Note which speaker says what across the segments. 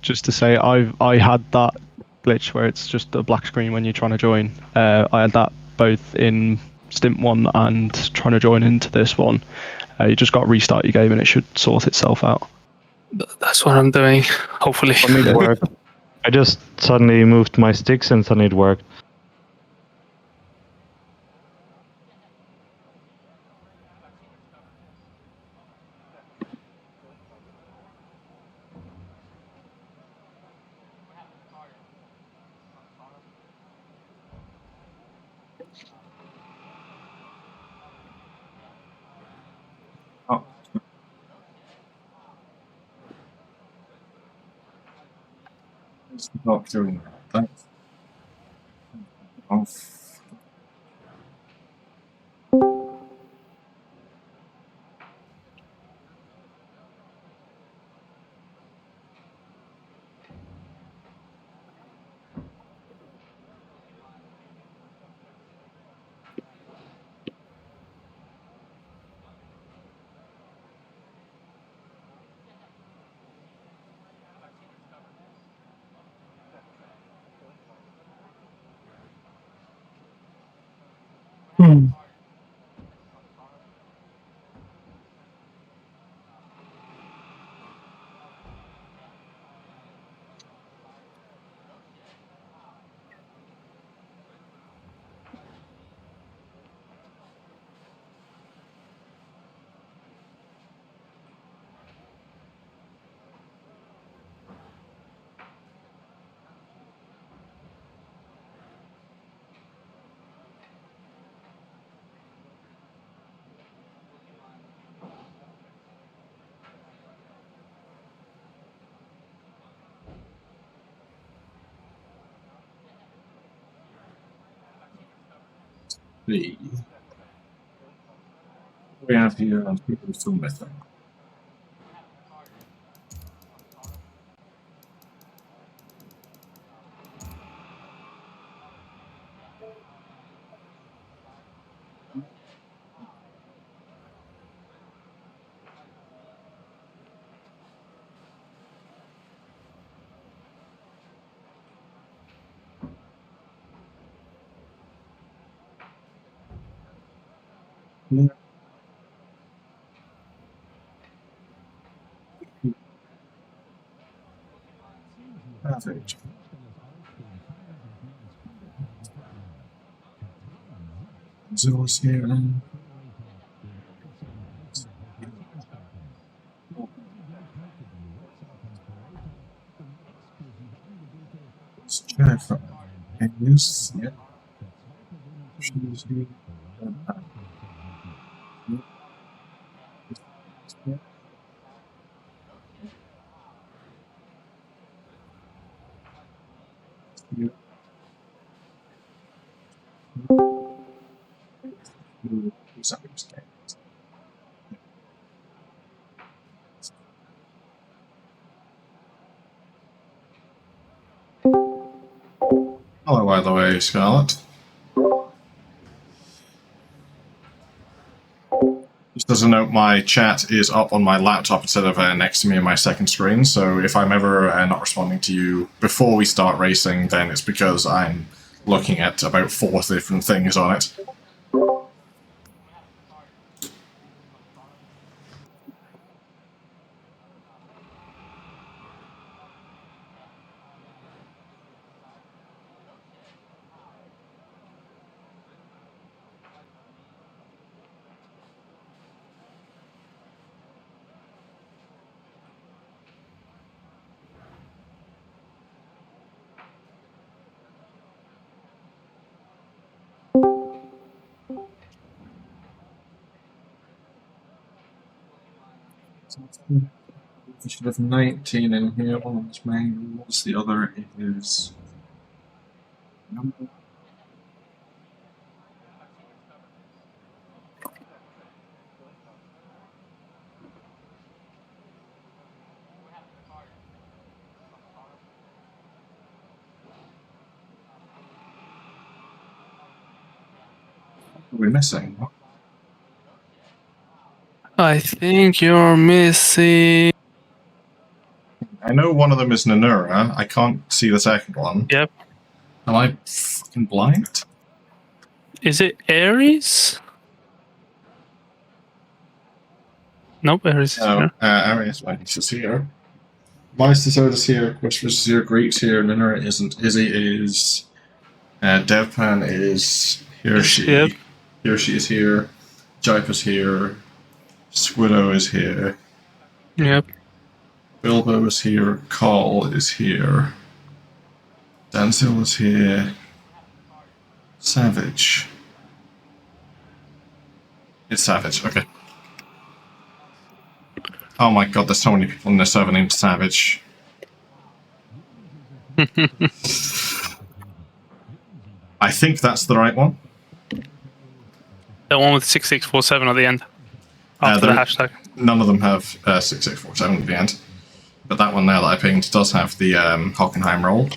Speaker 1: just to say, I had that glitch where it's just a black screen when you're trying to join. I had that both in Stint 1 and trying to join into this one. You just got to restart your game and it should sort itself out.
Speaker 2: That's what I'm doing, hopefully.
Speaker 3: For me, it worked. I just suddenly moved my sticks and suddenly it worked.
Speaker 4: Oh. Stop doing that. Off. We have here people still missing. Yeah. Perfect. Zeros here and let's try from Agnes. Yeah. She's here. Hello, by the way, Scarlett. Just as a note, my chat is up on my laptop instead of next to me on my second screen, so if I'm ever not responding to you before we start racing, then it's because I'm looking at about 4 different things on it. We should have 19 in here. One is manuals, the other is number. What are we missing?
Speaker 2: I think you're missing.
Speaker 4: I know one of them is Nanura. I can't see the second one.
Speaker 2: Yep.
Speaker 4: Am I fucking blind?
Speaker 2: Is it Ares? Nope, Ares is
Speaker 4: No,
Speaker 2: here.
Speaker 4: Arius is here. Meister's is here. Quishfish is here. Greek's here. Nanura isn't. Izzy is. Devpan is here.
Speaker 2: Yep.
Speaker 4: She is here. Jaipa's here. Squiddo is here.
Speaker 2: Yep.
Speaker 4: Bilbo is here. Call is here. Danzil is here. Savage. It's Savage, okay. Oh my god, there's so many people in the server named Savage. I think that's the right one.
Speaker 2: The one with 6647 at the end. After the hashtag.
Speaker 4: None of them have 6647 at the end. But that one there that I pinged does have the Hockenheim roll.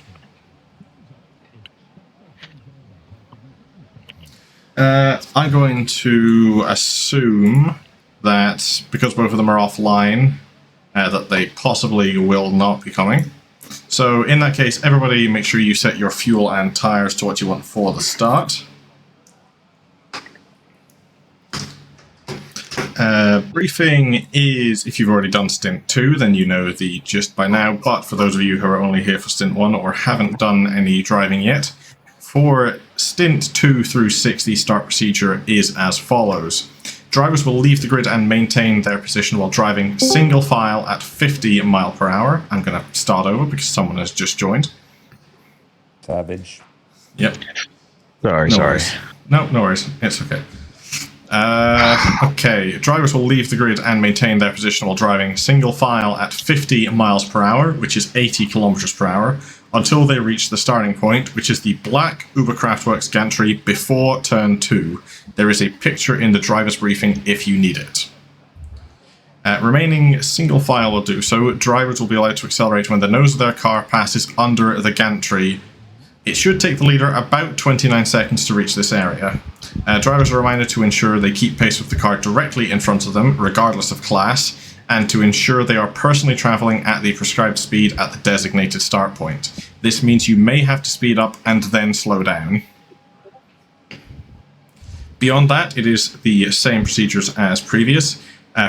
Speaker 4: I'm going to assume that because both of them are offline, that they possibly will not be coming. So in that case, everybody make sure you set your fuel and tires to what you want for the start. Briefing is, if you've already done Stint 2, then you know the gist by now, but for those of you who are only here for Stint 1 or haven't done any driving yet, for Stint 2 through 6, the start procedure is as follows. Drivers will leave the grid and maintain their position while driving single file at 50 mile per hour. I'm going to start over because someone has just joined.
Speaker 5: Savage.
Speaker 4: Yep.
Speaker 3: Sorry.
Speaker 4: Worries. No worries. It's okay. Okay, drivers will leave the grid and maintain their position while driving single file at 50 miles per hour, which is 80 kilometers per hour, until they reach the starting point, which is the black Uberkraftwerks gantry before turn 2. There is a picture in the driver's briefing if you need it. Remaining single file will do so. Drivers will be allowed to accelerate when the nose of their car passes under the gantry. It should take the leader about 29 seconds to reach this area. Drivers are reminded to ensure they keep pace with the car directly in front of them, regardless of class, and to ensure they are personally travelling at the prescribed speed at the designated start point. This means you may have to speed up and then slow down. Beyond that, it is the same procedures as previous.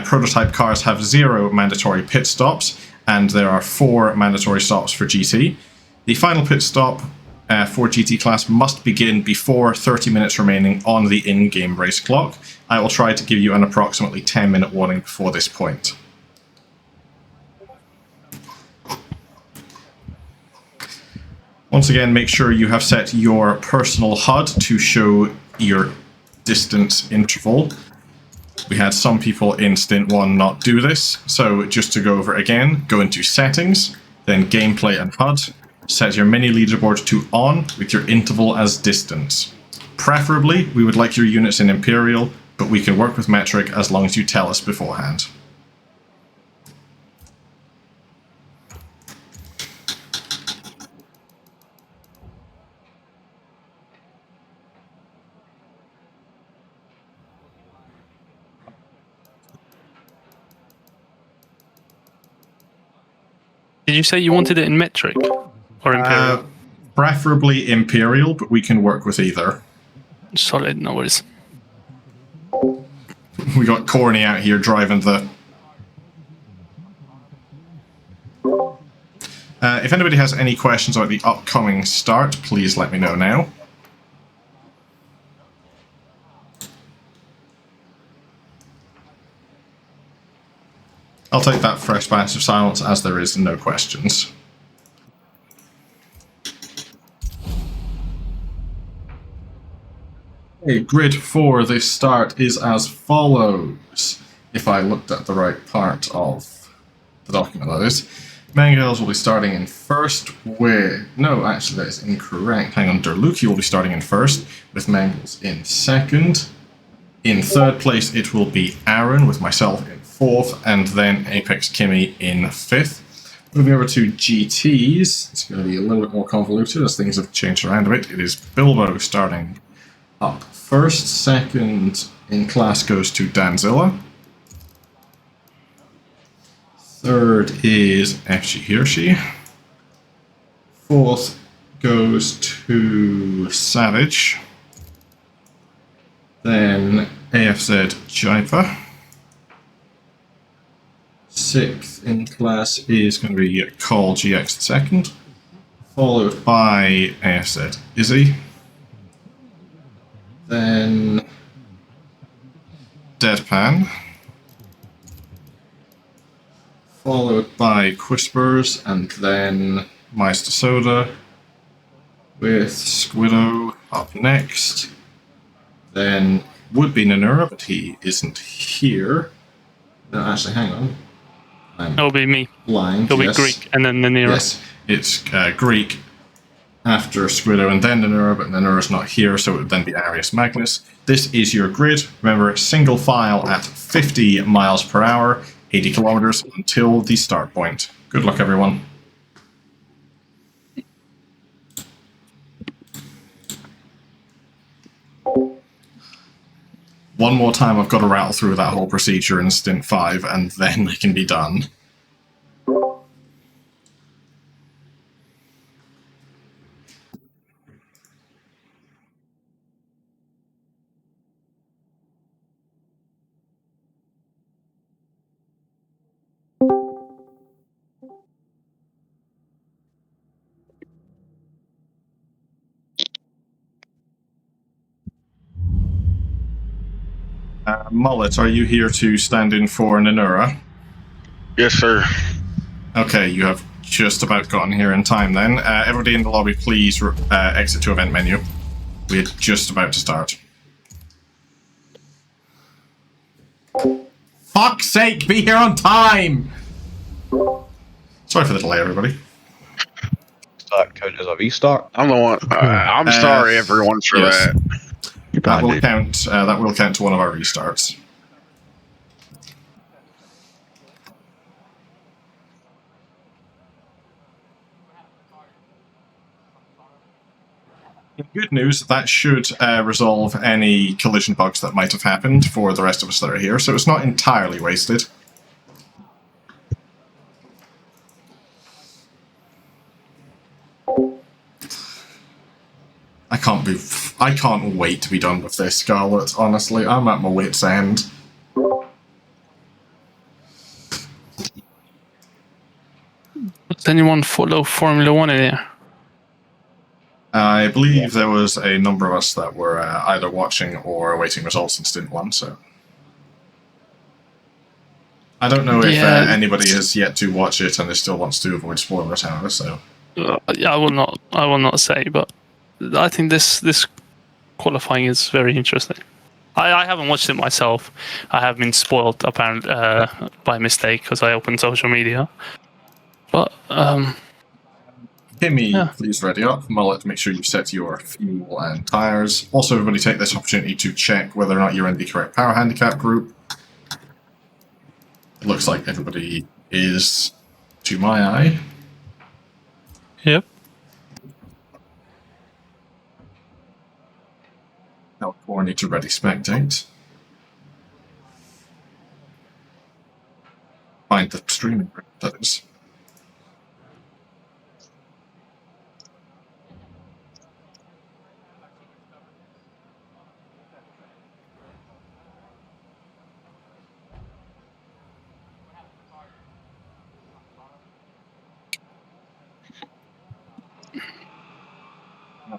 Speaker 4: Prototype cars have 0 mandatory pit stops, and there are 4 mandatory stops for GT. The final pit stop for GT class must begin before 30 minutes remaining on the in-game race clock. I will try to give you an approximately 10-minute warning before this point. Once again, make sure you have set your personal HUD to show your distance interval. We had some people in Stint 1 not do this, so just to go over again, go into Settings, then Gameplay and HUD. Set your mini leaderboard to on with your interval as distance. Preferably, we would like your units in Imperial, but we can work with metric as long as you tell us beforehand.
Speaker 2: Did you say you wanted it in metric? Or Imperial?
Speaker 4: Preferably Imperial, but we can work with either.
Speaker 2: Solid, no worries.
Speaker 4: We got Corny out here driving the... if anybody has any questions about the upcoming start, please let me know now. I'll take that fresh batch of silence as there is no questions. Okay, grid for this start is as follows. If I looked at the right part of the document, that is. Mangels will be starting in first with... No, actually that is incorrect. Hang on, Derluki will be starting in first, with Mangels in second. In third place it will be Aaron, with myself in fourth, and then Apex Kimmy in fifth. Moving over to GTs, it's going to be a little bit more convoluted as things have changed around a bit. It is Bilbo starting up first. Second in class goes to Danzilla. Third is FG Hiroshi. Fourth goes to Savage. Then AFZ Jaipa. Sixth in class is going to be Call GX second, followed by AFZ Izzy. Then Deadpan. Followed by Quispers, and then Meister Soda, with Squiddo up next. Then would be Nanura, but he isn't here. No, actually, hang on.
Speaker 2: It'll be me.
Speaker 4: Blind.
Speaker 2: It'll
Speaker 4: Yes.
Speaker 2: be Greek and then Nanira.
Speaker 4: Yes, it's Greek after Squiddo and then Nanura, but Nanura's not here, so it would then be Arius Magnus. This is your grid. Remember, single file at 50 miles per hour. 80 kilometers until the start point. Good luck, everyone. One more time, I've got to rattle through that whole procedure in Stint 5, and then it can be done. Mullet, are you here to stand in for Nanura?
Speaker 6: Yes, sir.
Speaker 4: Okay, you have just about gotten here in time then. Everybody in the lobby, please exit to event menu. We're just about to start. Fuck's sake, be here on time! Sorry for the delay, everybody.
Speaker 7: Start count as a restart.
Speaker 6: I'm the one. I'm sorry, everyone, for
Speaker 4: yes.
Speaker 6: that.
Speaker 4: That will count. That will count to one of our restarts. Good news, that should resolve any collision bugs that might have happened for the rest of us that are here, so it's not entirely wasted. I can't wait to be done with this, Scarlet, honestly. I'm at my wit's end.
Speaker 2: Does anyone follow Formula 1 in here?
Speaker 4: I believe there was a number of us that were either watching or awaiting results in Stint 1, so... I don't know if anybody has yet to watch it and still wants to avoid spoilers, however, so...
Speaker 2: I will not say, but I think this qualifying is very interesting. I haven't watched it myself. I have been spoiled apparently by mistake because I opened social media. But
Speaker 4: Kimmy, please ready up. Mullet, make sure you set your fuel and tires. Also, everybody take this opportunity to check whether or not you're in the correct power handicap group. It looks like everybody is, to my eye.
Speaker 2: yep.
Speaker 4: California to ready spectate. Find the streaming group, that is.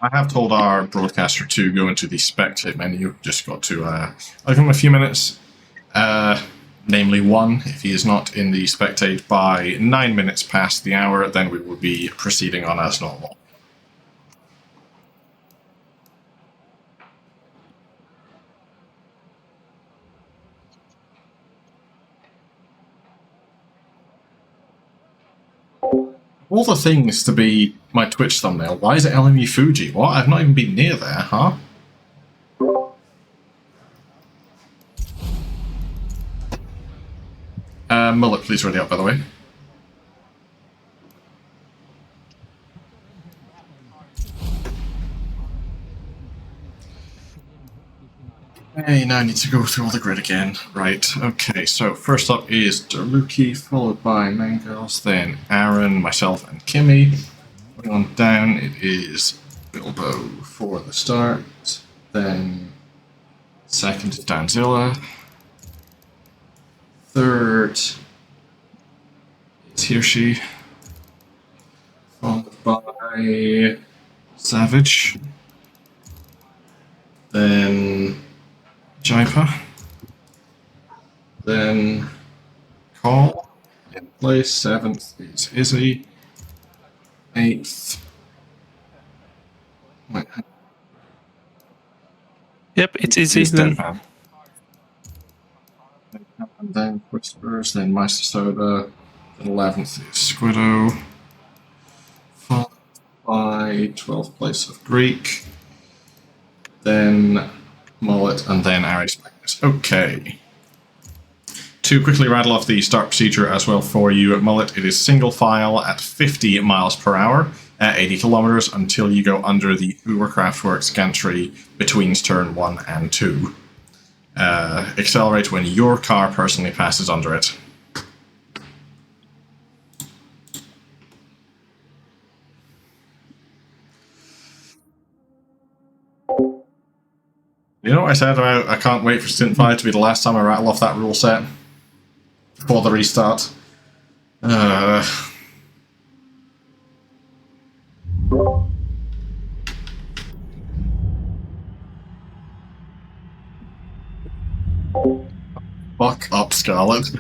Speaker 4: I have told our broadcaster to go into the spectate menu. Just got to I'll give him a few minutes. Namely 1, if he is not in the spectate by 9 minutes past the hour, then we will be proceeding on as normal. All the things to be my Twitch thumbnail. Why is it LMU Fuji? What? I've not even been near there, huh? Mullet, please ready up, by the way. Hey, now I need to go through all the grid again. Right, okay, so first up is Daruki, followed by Mangos, then Aaron, myself, and Kimmy. Going on down, it is Bilbo for the start, then second is Danzilla, third is Hirschi, followed by Savage, then Jaipa, then Call in place, 7th is Izzy, 8th. Wait,
Speaker 2: Yep, it's easy
Speaker 4: is
Speaker 2: then.
Speaker 4: Deadpan. And then Whispers, then Meister Soda, then 11th is Squiddo, followed by 12th place of Greek, then Mullet, and then Aries Magnus. Okay. To quickly rattle off the start procedure as well for you at Mullet, it is single file at 50 miles per hour at 80 kilometers until you go under the Ubercraftworks gantry between turn 1 and 2. Accelerate when your car personally passes under it. You know what I said about I can't wait for Stint 5 to be the last time I rattle off that rule set? Before the restart. Fuck up, Scarlet.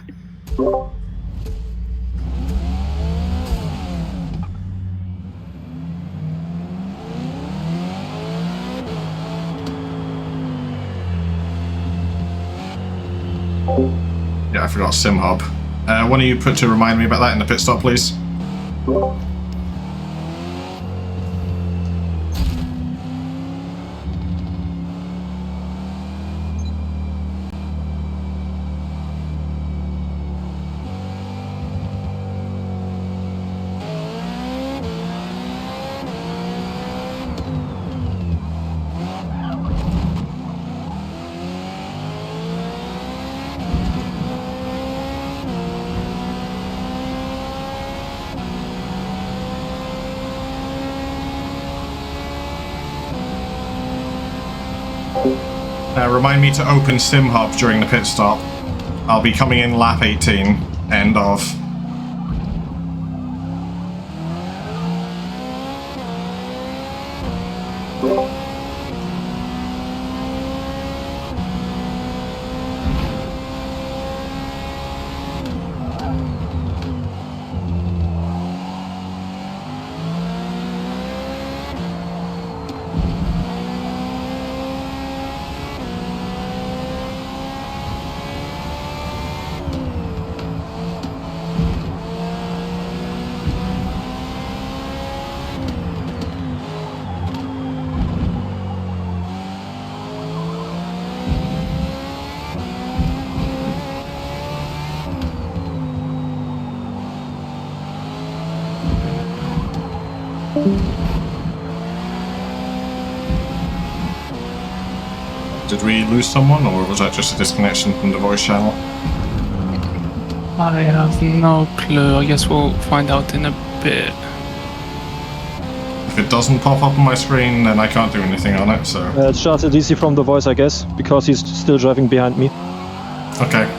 Speaker 4: Yeah, I forgot Sim Hub. One of you put to remind me about that in the pit stop, please. Remind me to open Sim Hub during the pit stop. I'll be coming in lap 18, end of. Did we lose someone, or was that just a disconnection from the voice channel?
Speaker 2: I have no clue. I guess we'll find out in a bit.
Speaker 4: If it doesn't pop up on my screen, then I can't do anything on it, so...
Speaker 8: It's just a DC from the voice, I guess, because he's still driving behind me.
Speaker 4: Okay.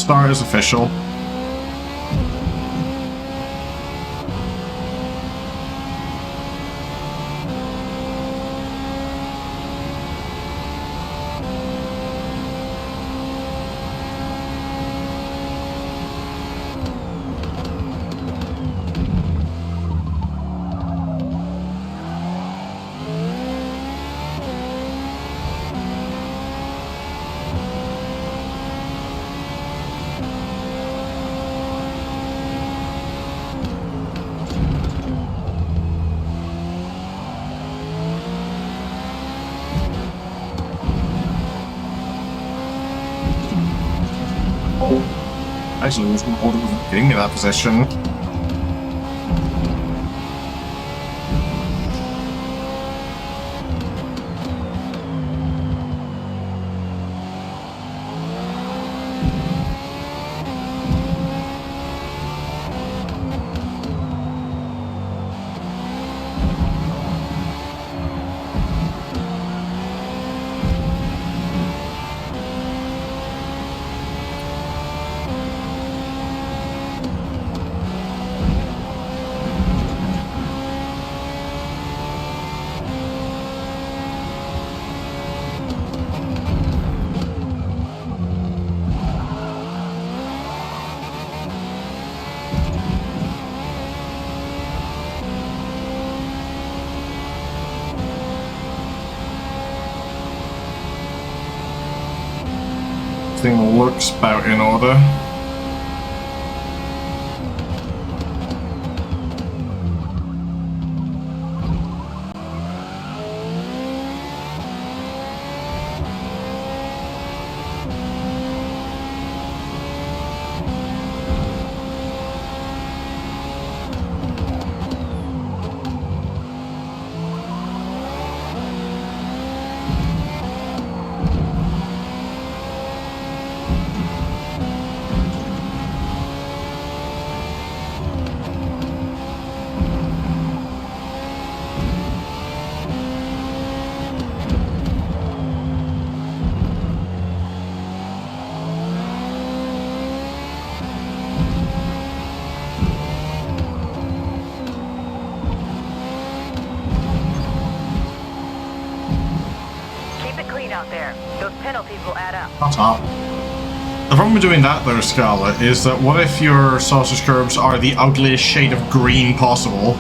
Speaker 4: start is official. Actually, wasn't getting me that position. Thing looks about in order.
Speaker 9: Out there. Those penalties will add up.
Speaker 4: Not up. The problem with doing that though, Scarlet, is that what if your sausage curbs are the ugliest shade of green possible?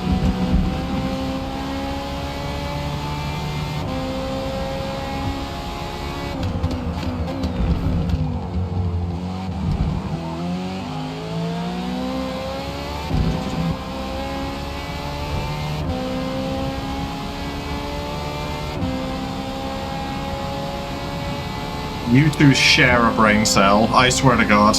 Speaker 4: You two share a brain cell, I swear to God.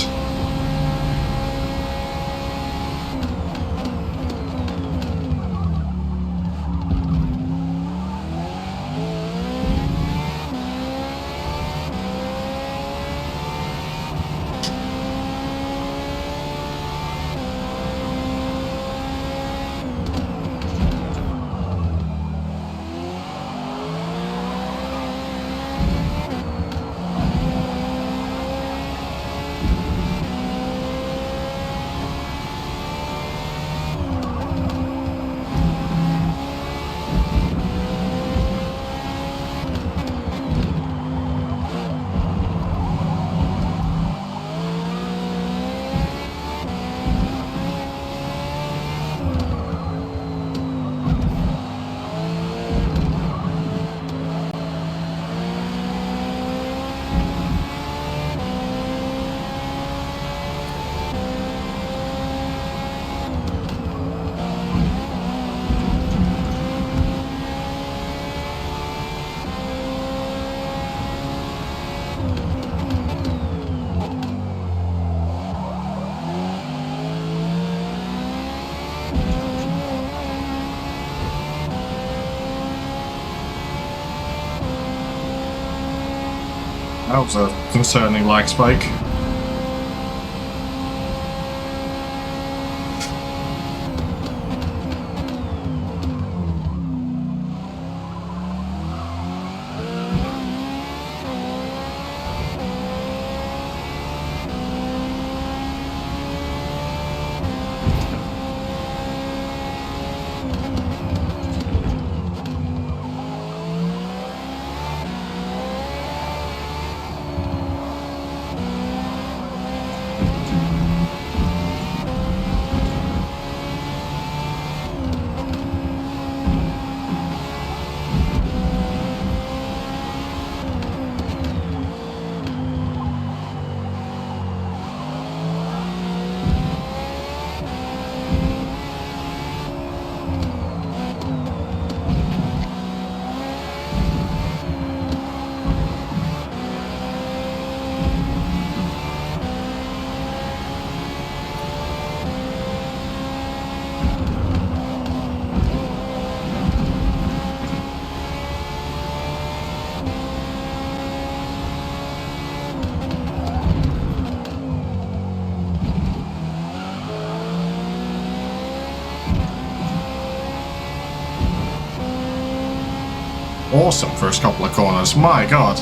Speaker 4: That was a concerning lag spike. Awesome first couple of corners. My god.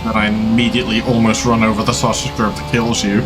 Speaker 4: And I immediately almost run over the sausage grove that kills you.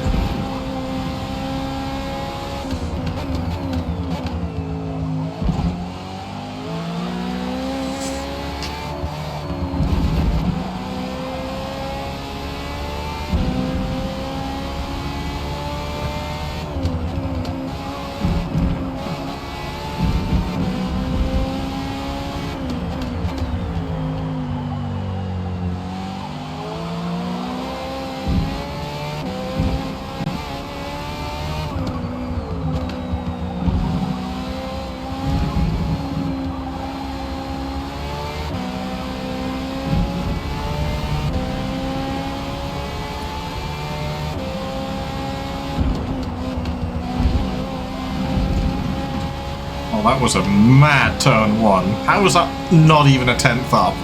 Speaker 4: Oh, that was a mad turn one. How was that not even a tenth up?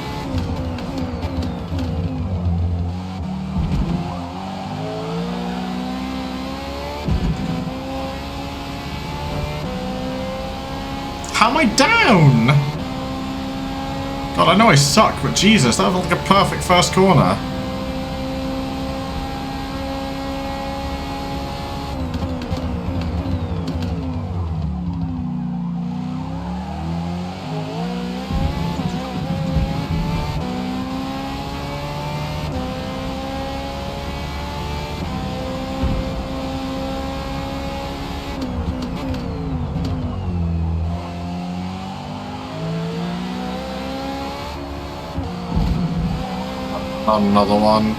Speaker 4: How am I down? God, I know I suck, but Jesus, that was like a perfect first corner. Another one.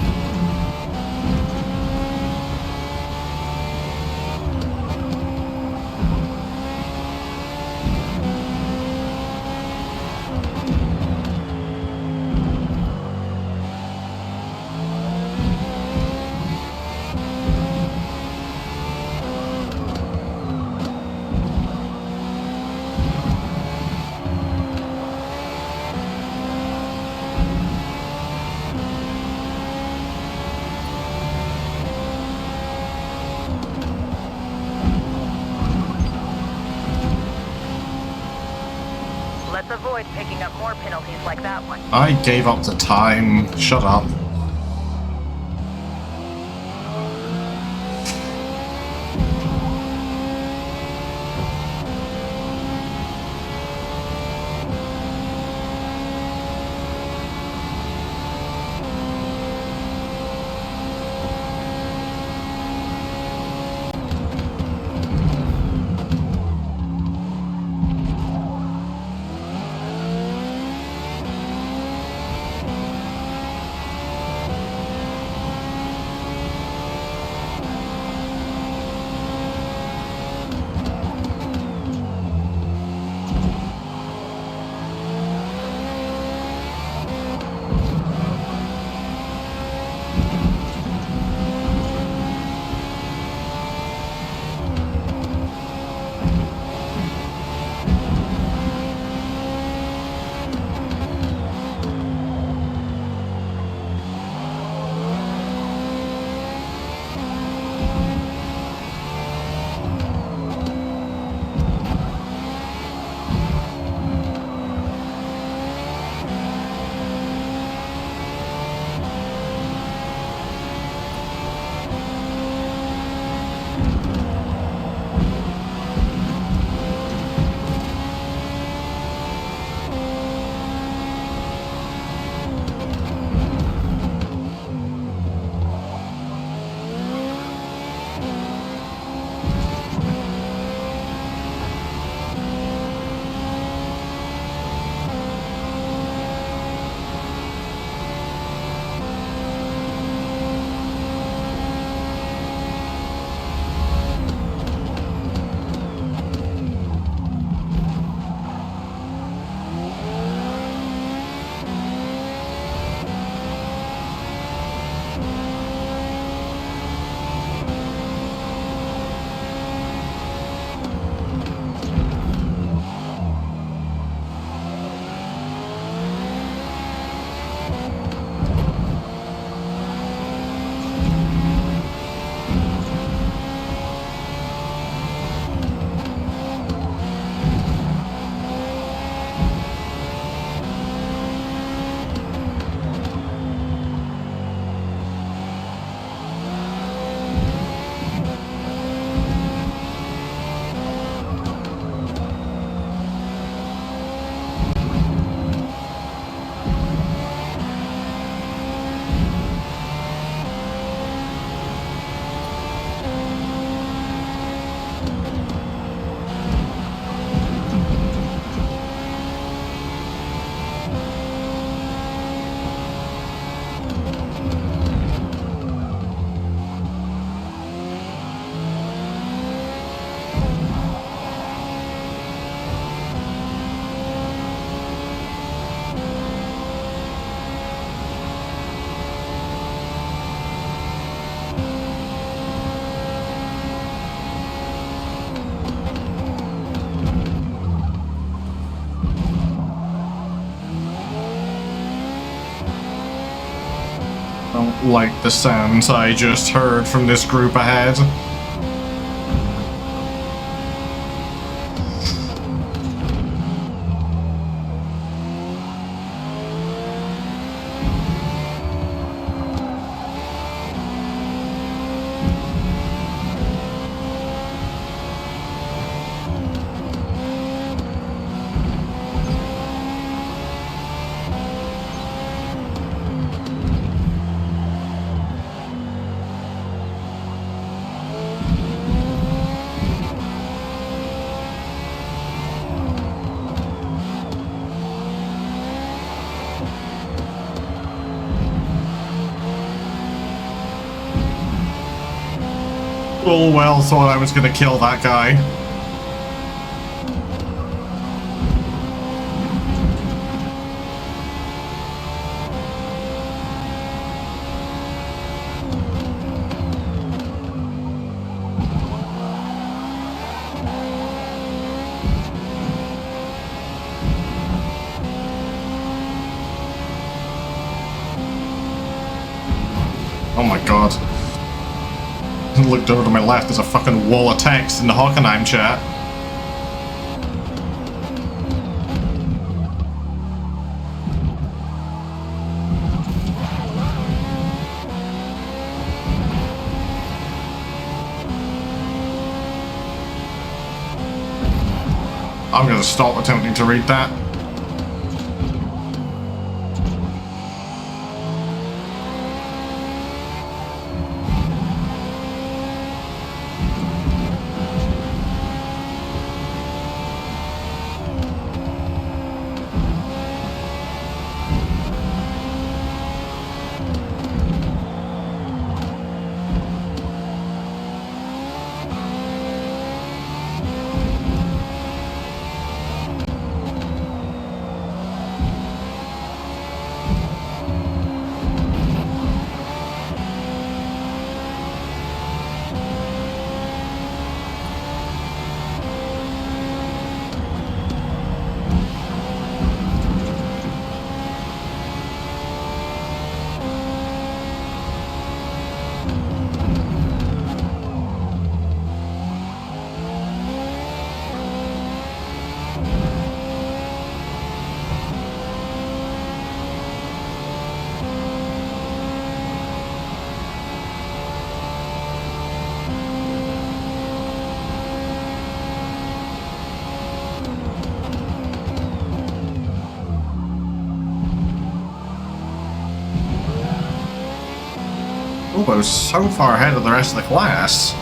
Speaker 9: Let's avoid picking up more penalties like that one.
Speaker 4: I gave up the time. Shut up. like the sounds I just heard from this group ahead. Full well thought I was gonna kill that guy. Oh my god. Looked over to my left, there's a fucking wall of text in the Hockenheim chat. I'm gonna stop attempting to read that. Oh, I was so far ahead of the rest of the class.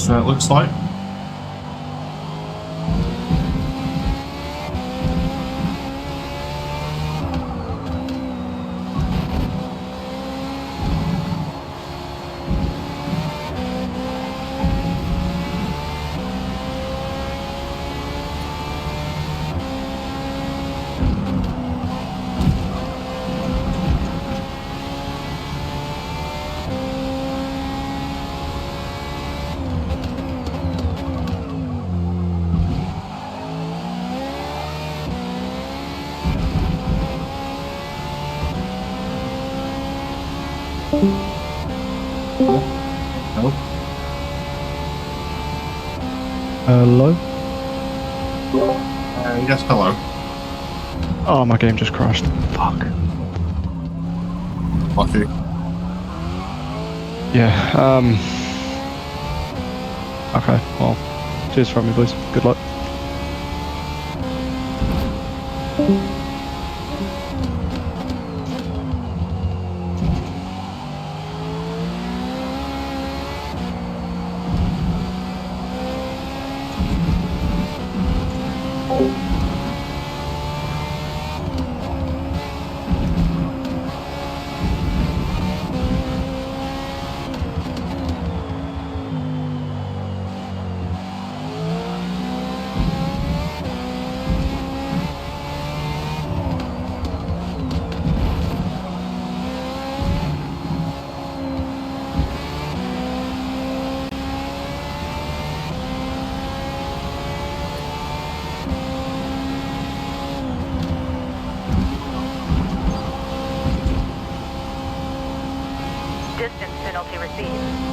Speaker 4: So it looks like. Nope.
Speaker 1: Hello?
Speaker 4: Yes, hello.
Speaker 1: Oh, my game just crashed. Fuck.
Speaker 4: Lucky.
Speaker 1: Yeah, okay, well, cheers from me, boys. Good luck.
Speaker 9: Distance penalty received.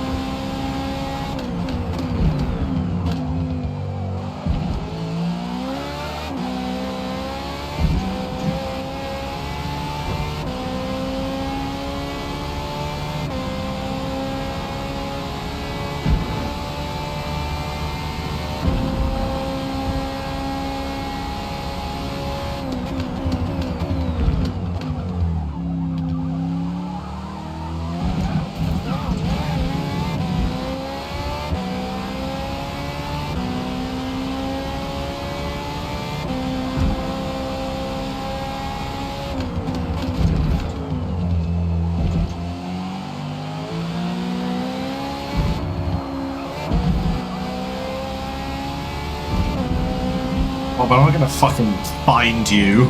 Speaker 4: Well, but I'm not gonna fucking find you.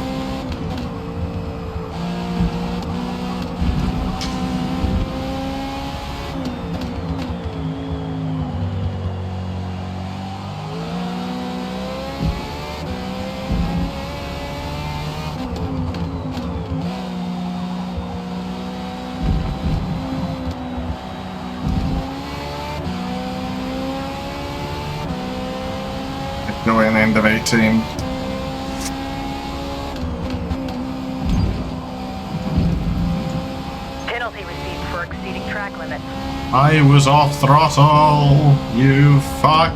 Speaker 4: Go in end of 18.
Speaker 9: Penalty received for exceeding track limits.
Speaker 4: I was off throttle, you fuck.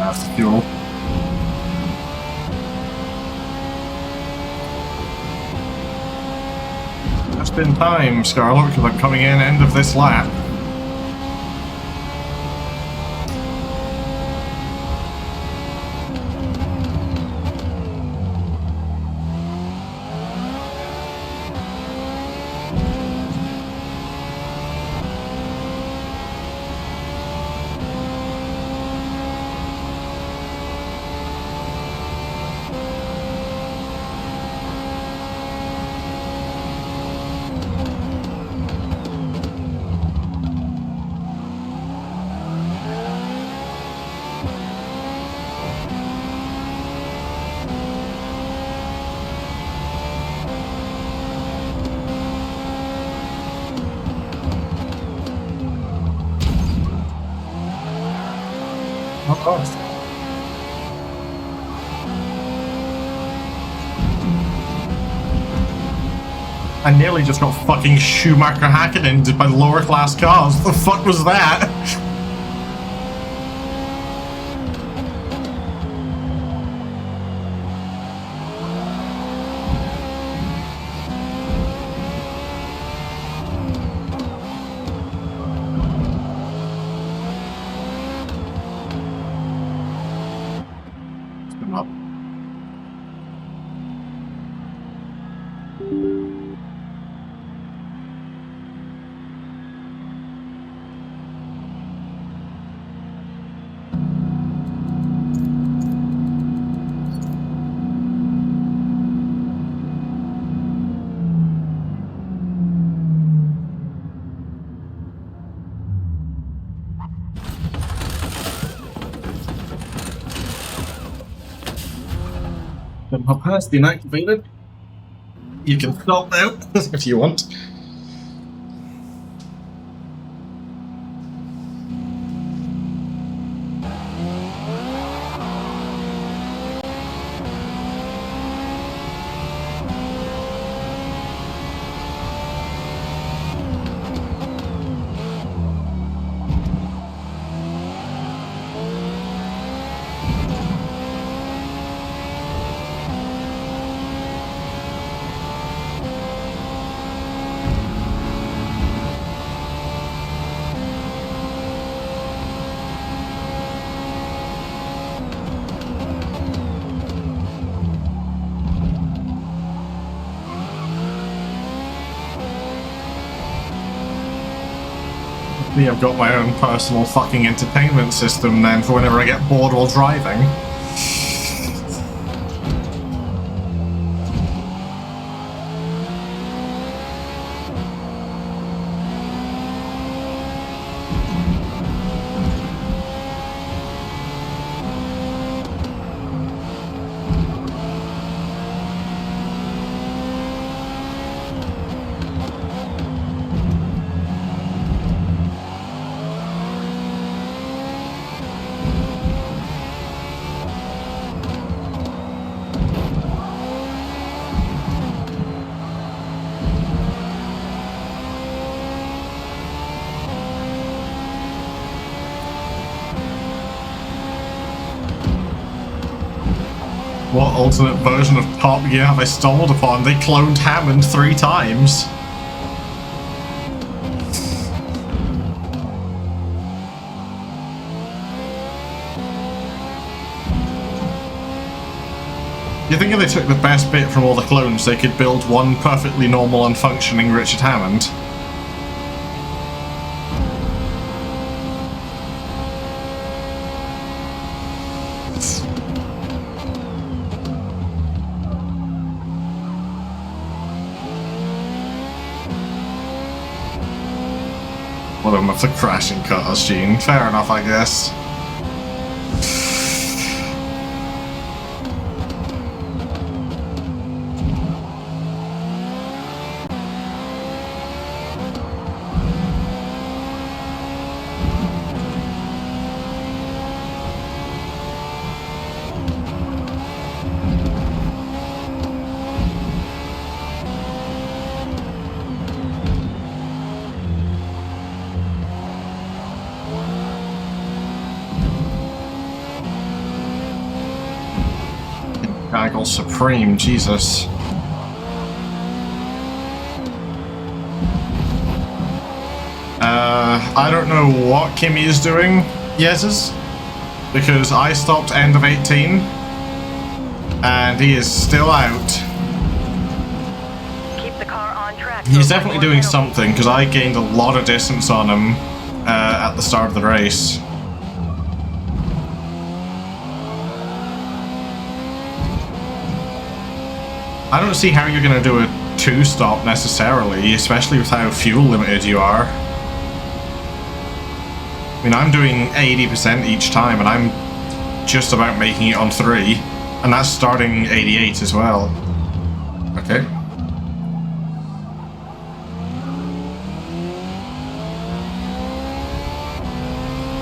Speaker 4: That's fuel. Just in time, Scarlet, because I'm coming in end of this lap. fast. I nearly just got fucking Schumacher Hakkinen by lower class cars. What the fuck was that? Hub has been activated. You can stop now if you want. I've got my own personal fucking entertainment system then for whenever I get bored while driving. What alternate version of Top Gear have I stumbled upon? They cloned Hammond 3 times. You think if they took the best bit from all the clones, they could build one perfectly normal and functioning Richard Hammond? One of them with the crashing cars, Gene. Fair enough, I guess. Gaggle Supreme, Jesus. I don't know what Kimmy is doing, Yeses, because I stopped end of 18, and he is still out.
Speaker 9: Keep the car on track.
Speaker 4: He's definitely doing something, because I gained a lot of distance on him at the start of the race. I don't see how you're going to do a 2-stop necessarily, especially with how fuel limited you are. I mean, I'm doing 80% each time, and I'm just about making it on 3, and that's starting 88 as well. Okay.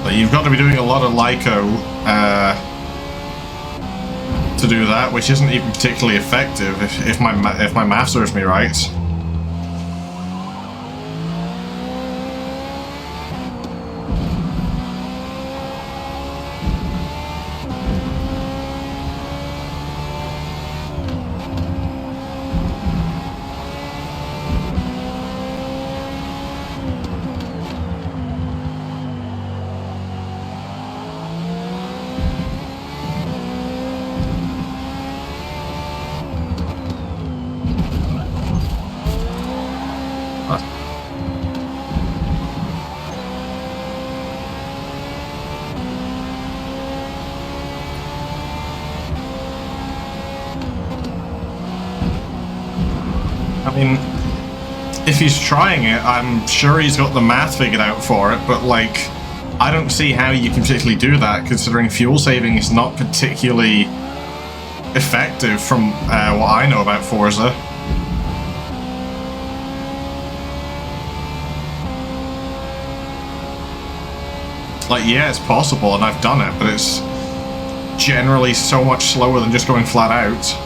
Speaker 4: But you've got to be doing a lot of Lyco to do that, which isn't even particularly effective if my math serves me right. I mean, if he's trying it, I'm sure he's got the math figured out for it, but like, I don't see how you can particularly do that, considering fuel saving is not particularly effective from what I know about Forza. Like, yeah, it's possible, and I've done it, but it's generally so much slower than just going flat out.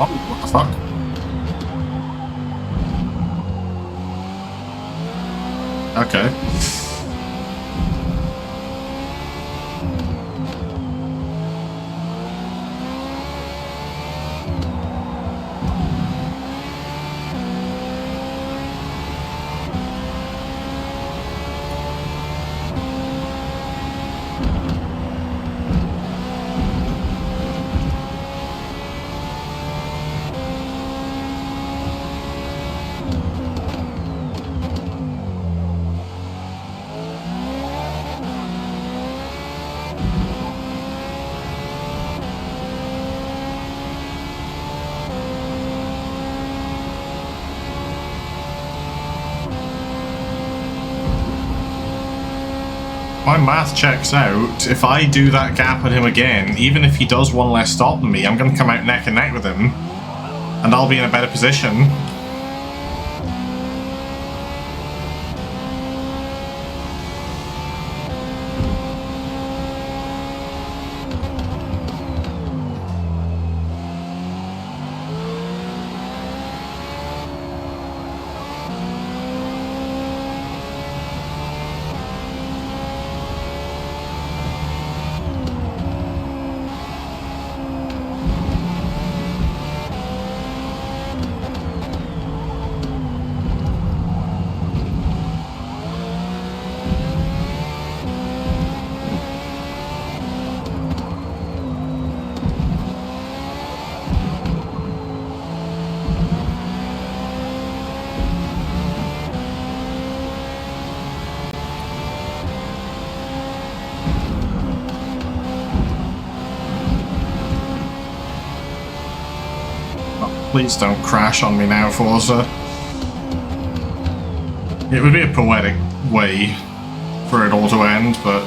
Speaker 4: Oh, what the fuck? Okay. My math checks out. If I do that gap on him again, even if he does one less stop than me, I'm going to come out neck and neck with him, and I'll be in a better position. Please don't crash on me now, Forza. It would be a poetic way for it all to end, but...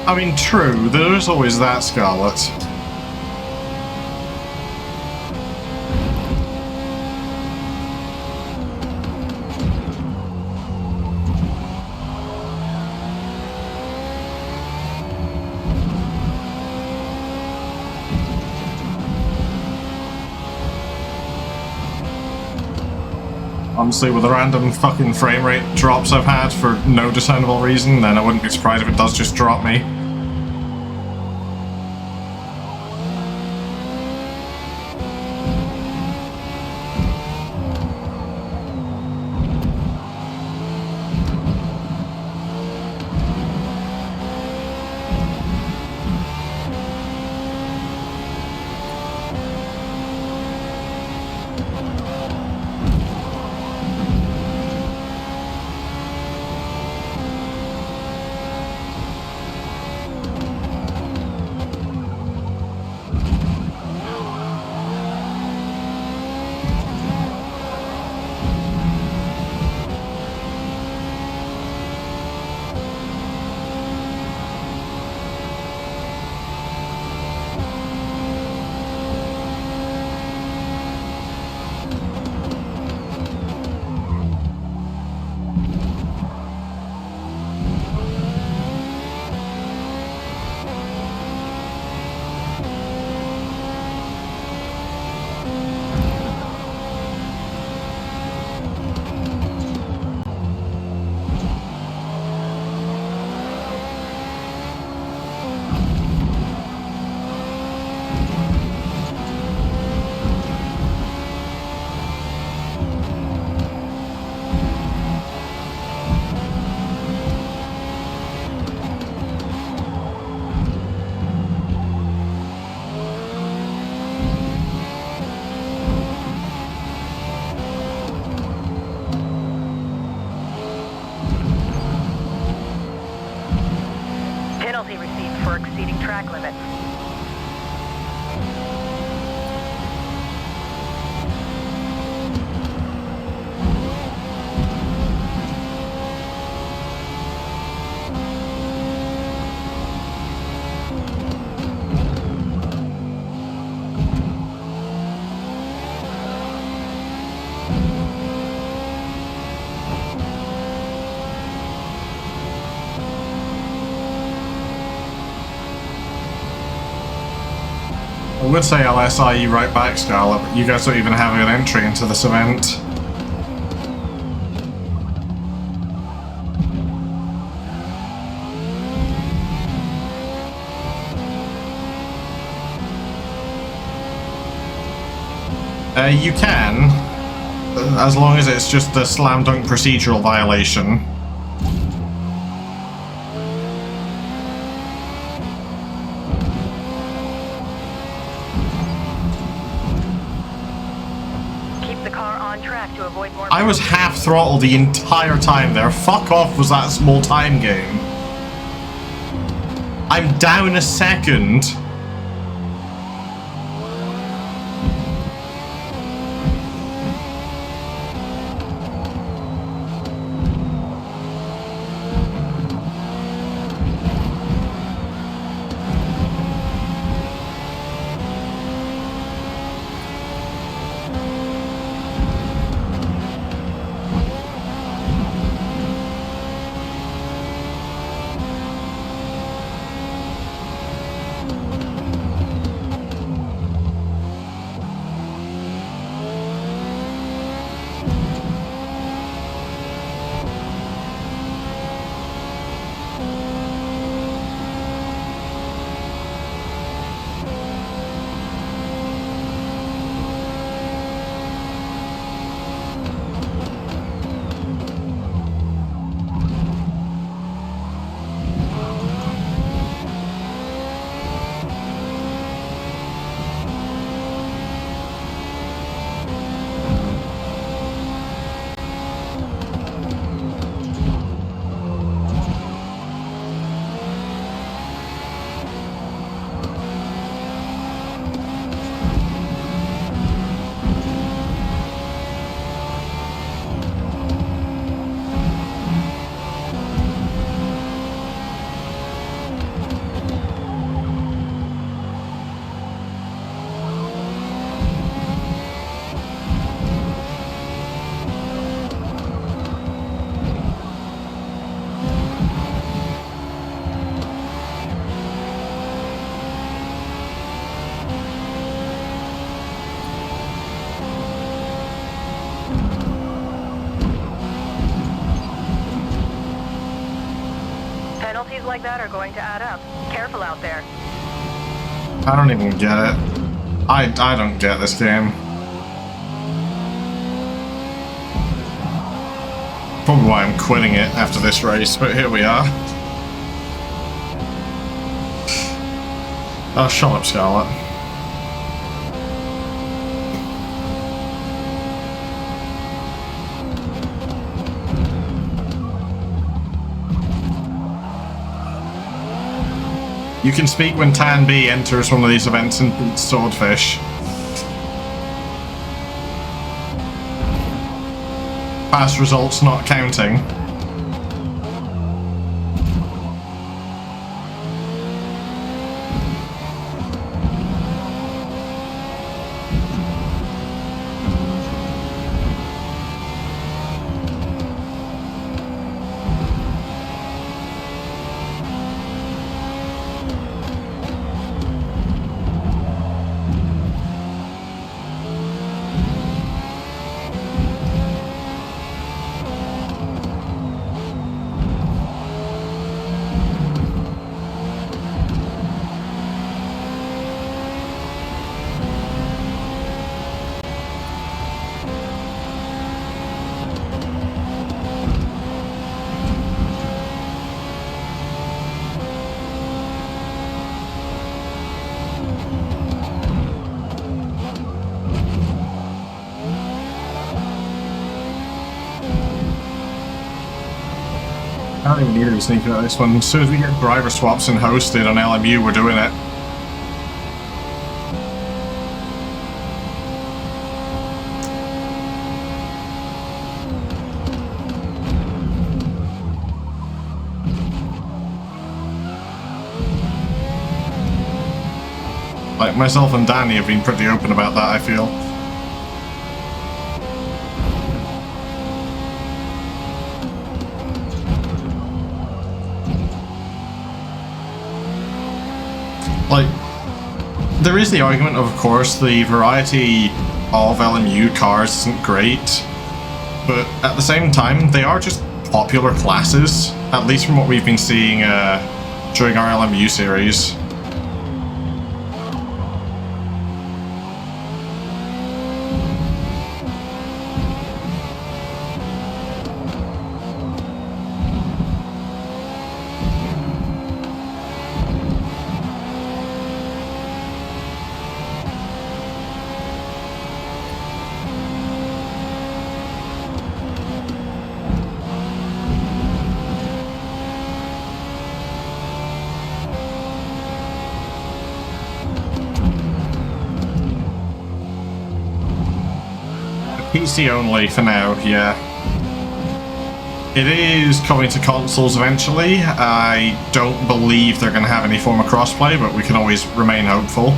Speaker 4: I mean, true, there is always that, Scarlet. Honestly, with the random fucking frame rate drops I've had for no discernible reason, then I wouldn't be surprised if it does just drop me. I would say I'll SI you right back, Scarlet, but you guys don't even have an entry into this event. You can, as long as it's just the slam dunk procedural violation.
Speaker 9: Keep the car on track to avoid more.
Speaker 4: I was half throttled the entire time there. Fuck off, was that a small time game? I'm down a second.
Speaker 9: Penalties like that are going to add up. Careful out there.
Speaker 4: I don't even get it. I don't get this game. Probably why I'm quitting it after this race, but here we are. Oh, shut up, Scarlet. You can speak when Tan B enters one of these events and beats Swordfish. Past results not counting. I don't even need to be sneaking at this one. As soon as we get driver swaps and hosted on LMU, we're doing it. Like, myself and Danny have been pretty open about that, I feel. Like, there there is the argument, of course, the variety of LMU cars isn't great, but at the same time, they are just popular classes, at least from what we've been seeing during our LMU series. PC only for now, yeah. It is coming to consoles eventually. I don't believe they're going to have any form of crossplay, but we can always remain hopeful.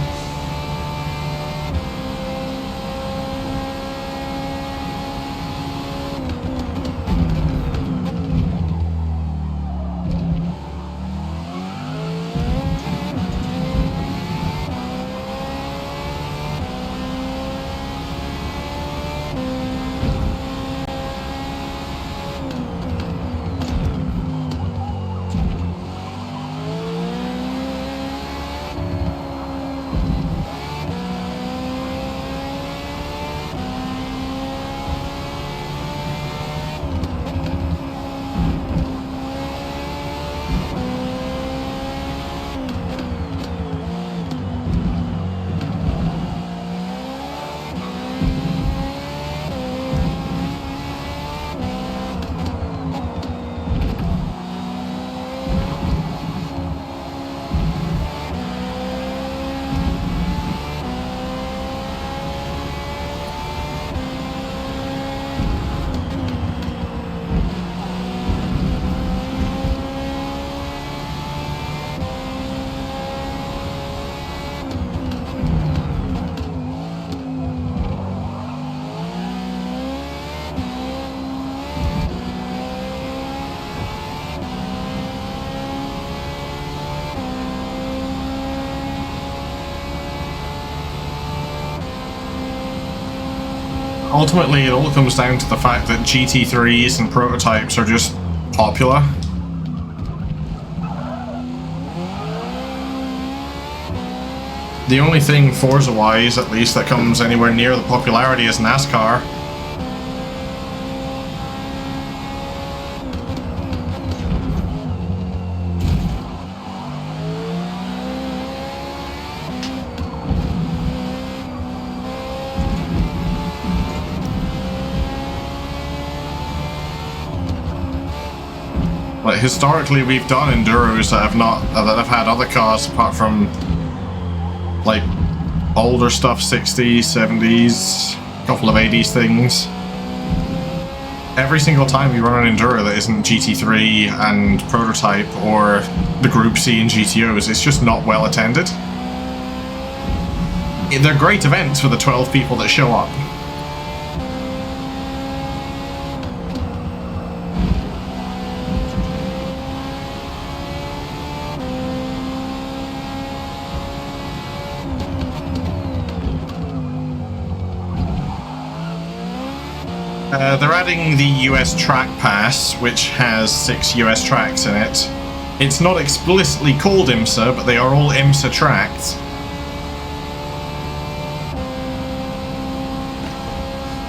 Speaker 4: Ultimately, it all comes down to the fact that GT3s and prototypes are just popular. The only thing Forza-wise, at least, that comes anywhere near the popularity is NASCAR. Like, historically, we've done enduros that have had other cars apart from like older stuff, 60s, 70s, a couple of 80s things. Every single time we run an enduro that isn't GT3 and prototype or the Group C and GTOs, it's just not well attended. They're great events for the 12 people that show up. They're adding the US Track Pass, which has 6 US tracks in it. It's not explicitly called IMSA, but they are all IMSA tracked.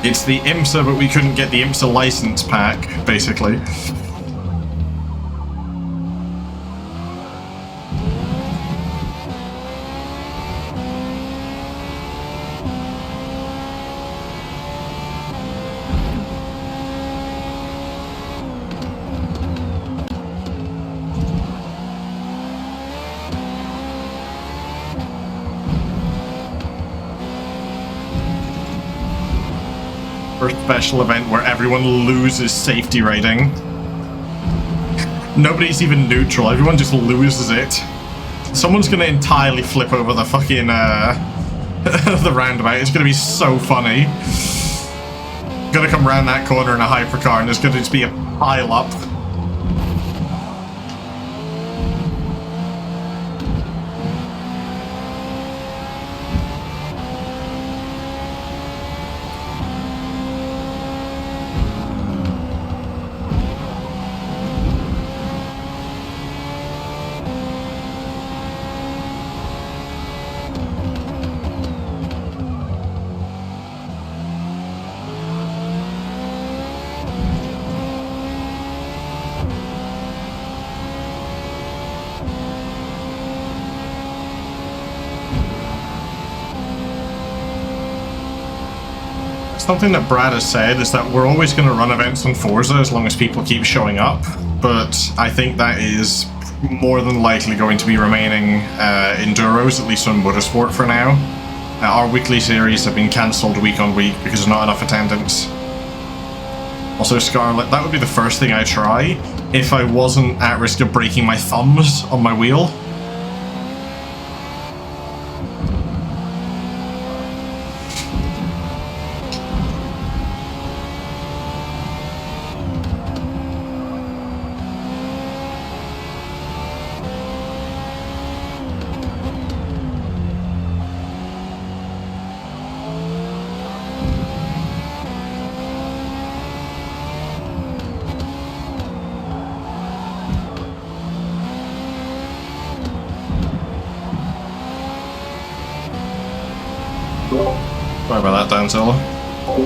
Speaker 4: It's the IMSA, but we couldn't get the IMSA license pack, basically. First special event where everyone loses safety rating. Nobody's even neutral, everyone just loses it. Someone's gonna entirely flip over the fucking the roundabout. It's gonna be so funny. Gonna come around that corner in a hypercar and there's gonna just be a pile up. Something that Brad has said is that we're always going to run events on Forza as long as people keep showing up, but I think that is more than likely going to be remaining Enduros, at least on Motorsport for now. Our weekly series have been cancelled week on week because there's not enough attendance. Also, Scarlet, that would be the first thing I try if I wasn't at risk of breaking my thumbs on my wheel. Sorry about that, Danzilla.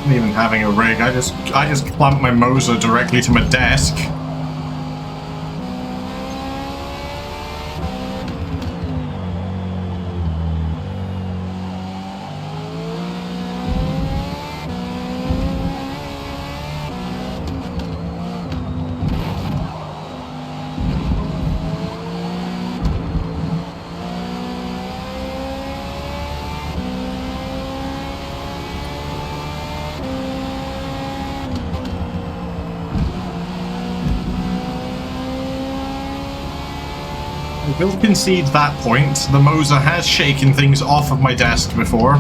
Speaker 4: Even having a rig, I just clamped my Moser directly to my desk. I will concede that point. The Moser has shaken things off of my desk before.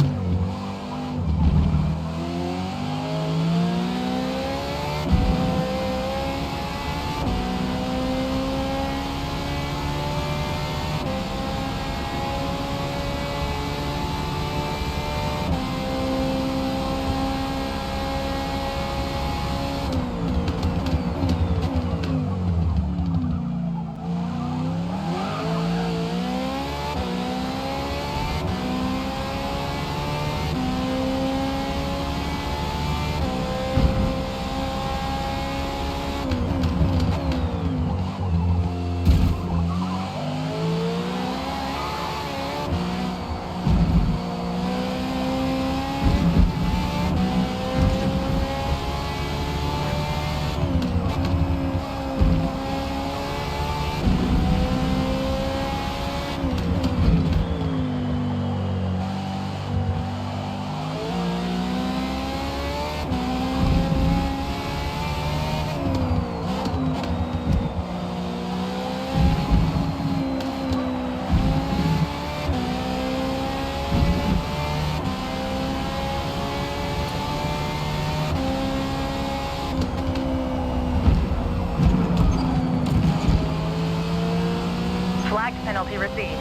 Speaker 9: penalty received.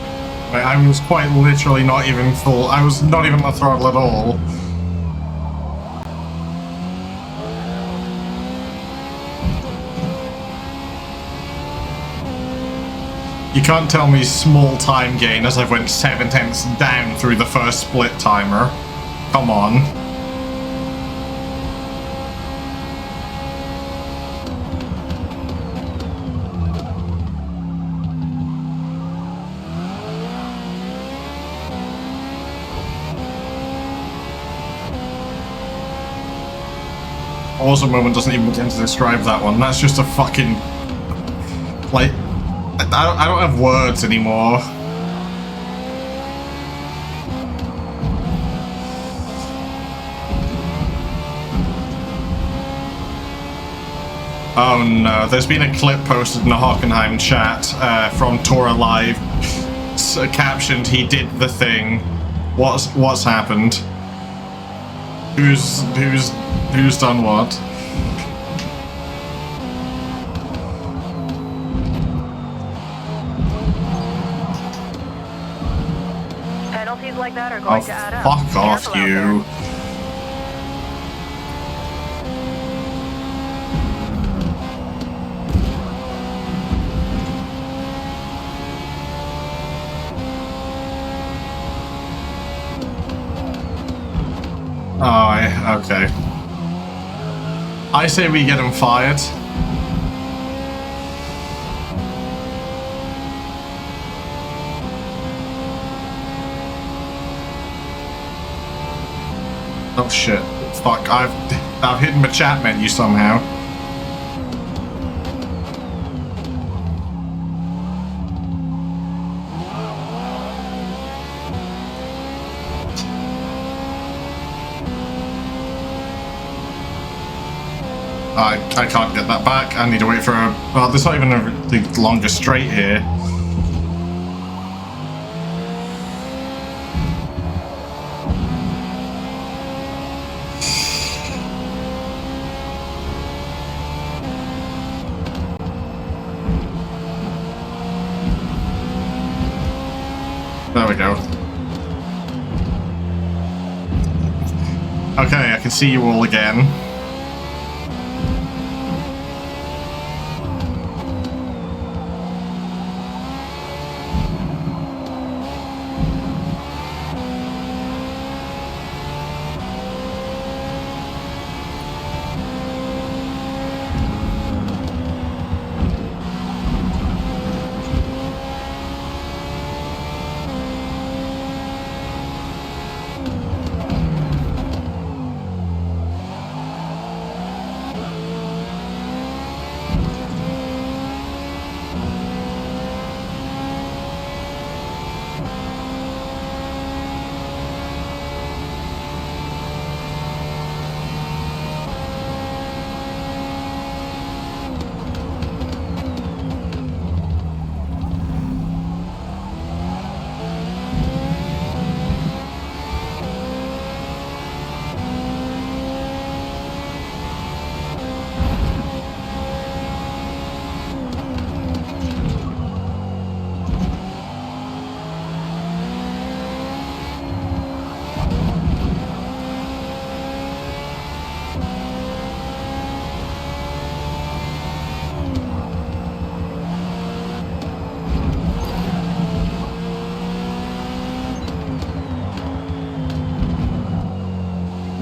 Speaker 4: I was quite literally not even full. I was not even on the throttle at all. You can't tell me small time gain as I went 7 tenths down through the first split timer. Come on. Awesome moment doesn't even begin to describe that one. That's just a fucking... Like... I don't have words anymore. Oh no, there's been a clip posted in the Hockenheim chat from TORA Live, captioned, "He did the thing." What's happened? Who's done what?
Speaker 9: Penalties like that are going
Speaker 4: Oh,
Speaker 9: to add up.
Speaker 4: fuck off,
Speaker 9: Careful out
Speaker 4: you.
Speaker 9: there.
Speaker 4: Oh, okay. I say we get him fired. Oh shit. Fuck, I've hidden my chat menu somehow. I can't get that back. I need to wait for a... Well, there's not even the longest straight here. There we go. Okay, I can see you all again.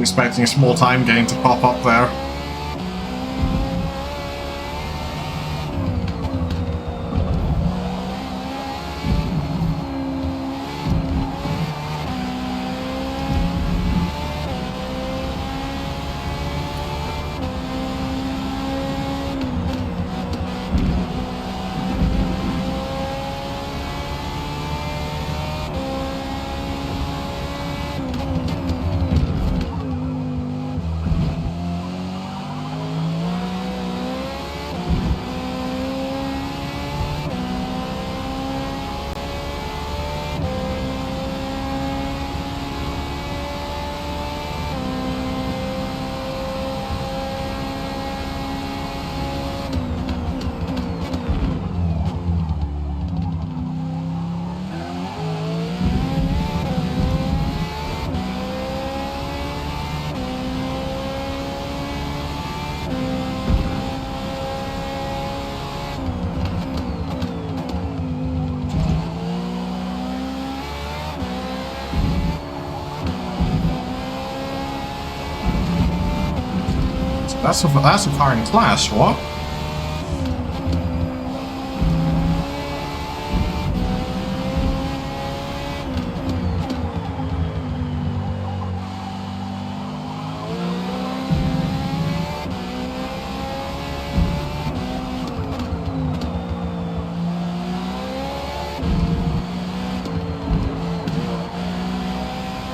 Speaker 4: Expecting a small time gain to pop up there. That's a car in class, what?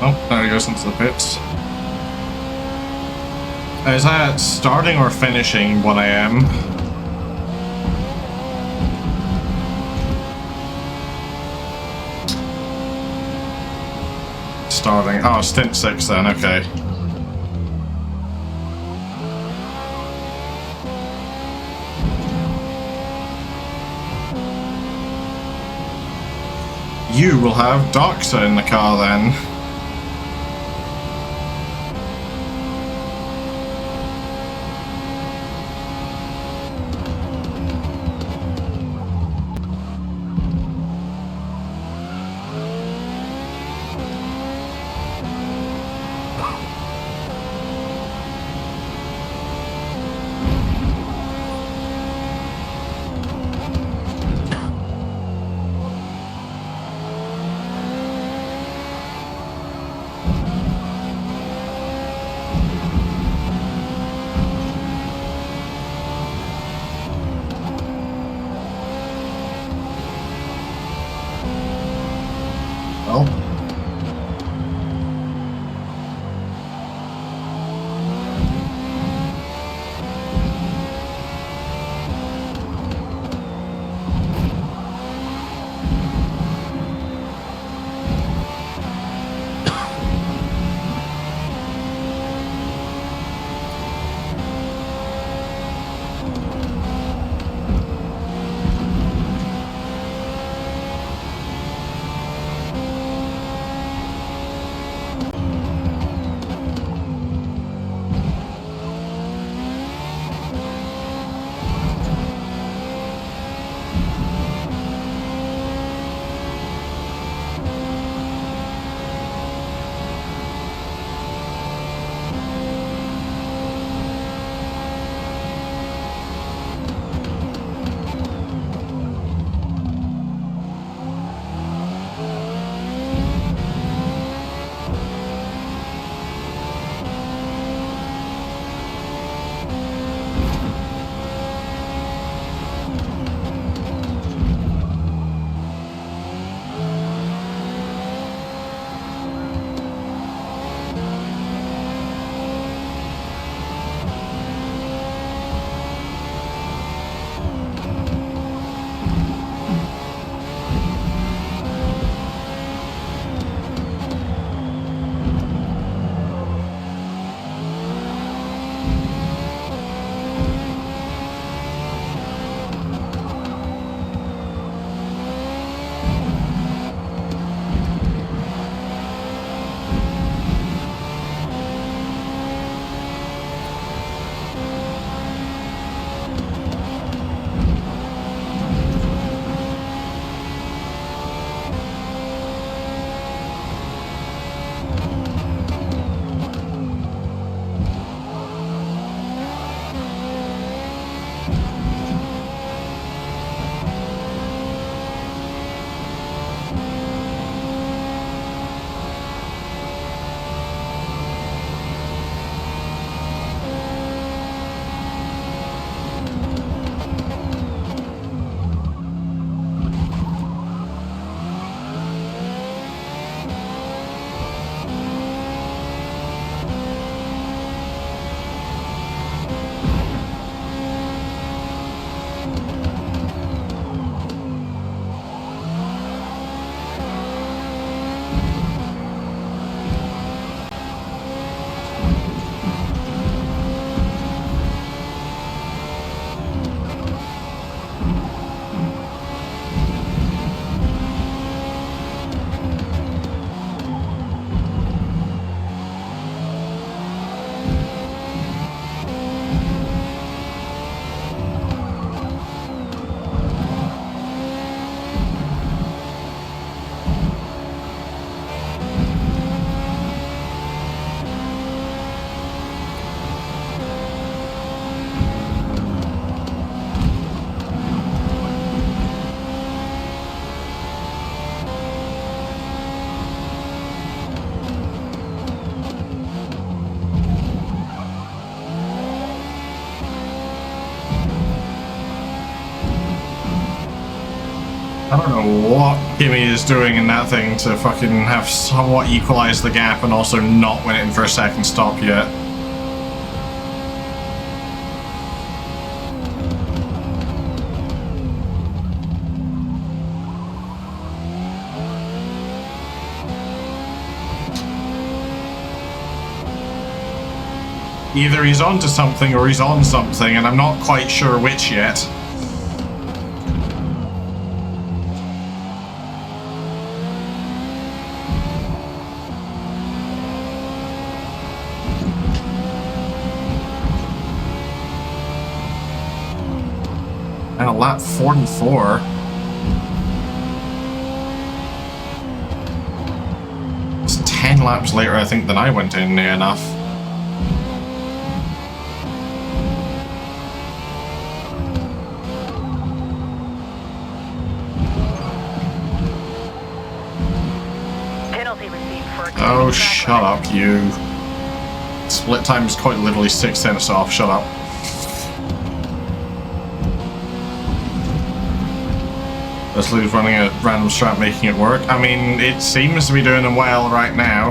Speaker 4: Oh, there he goes into the pits. Is that starting or finishing 1 AM? Starting. Oh, stint 6 then, okay. You will have Doxa in the car then. I don't know what Kimmy is doing in that thing to fucking have somewhat equalize the gap and also not win it in for a second stop yet. Either he's onto something or he's on something, and I'm not quite sure which yet. And a lap 44. It's 10 laps later, I think, than I went in near enough.
Speaker 9: Penalty received for
Speaker 4: Oh, shut up, you. Split time is quite literally 6 tenths off, shut up. Leslie's running a random strat, making it work. I mean, it seems to be doing them well right now.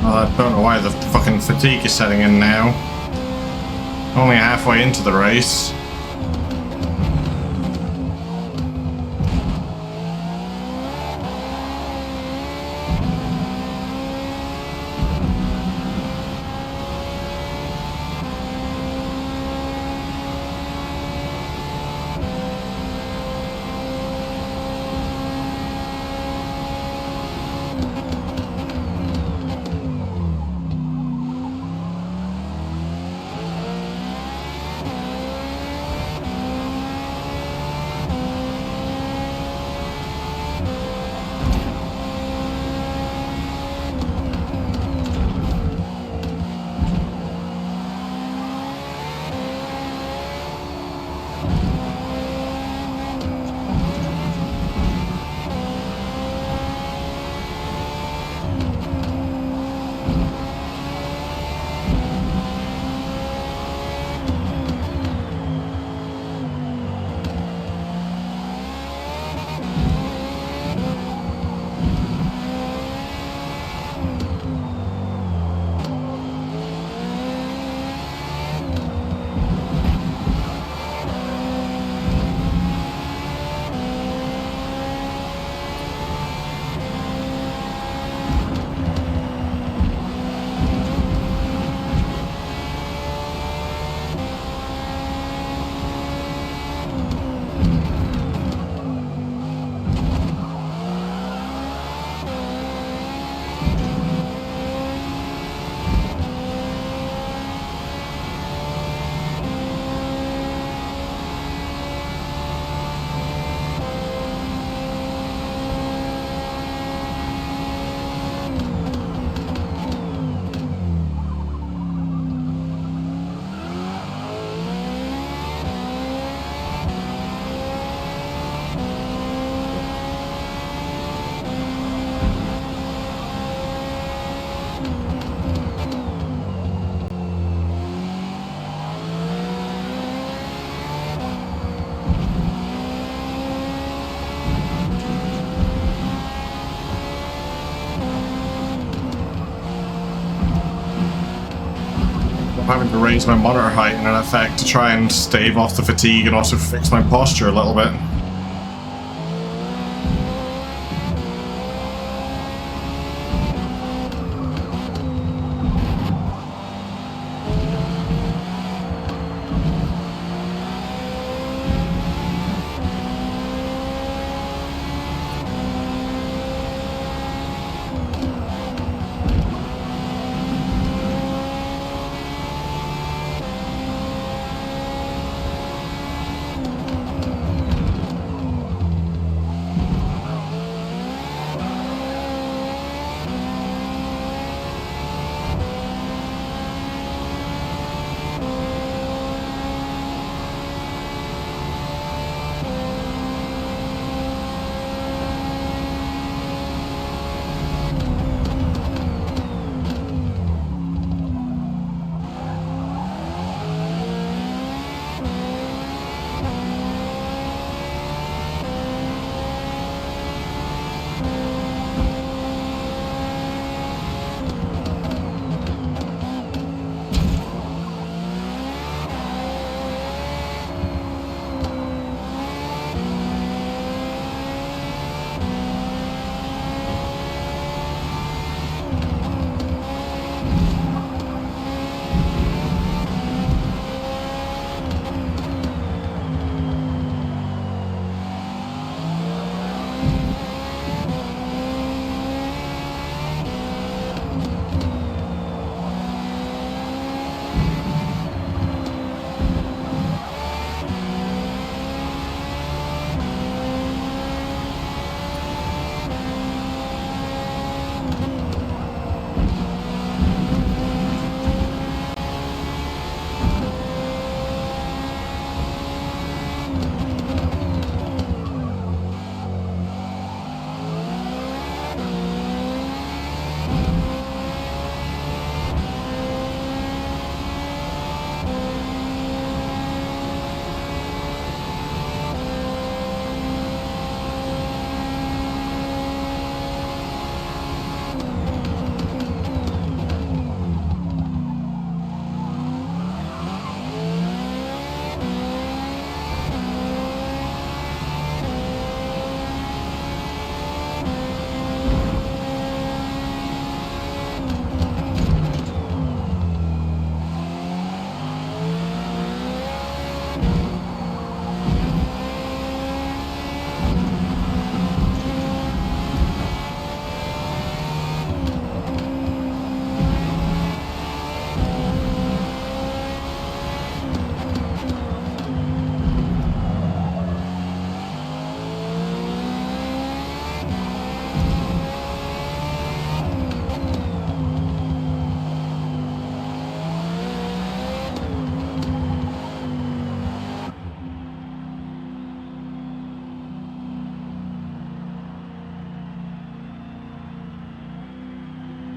Speaker 4: I don't know why the fucking fatigue is setting in now. Only halfway into the race. having to raise my monitor height in effect to try and stave off the fatigue and also fix my posture a little bit.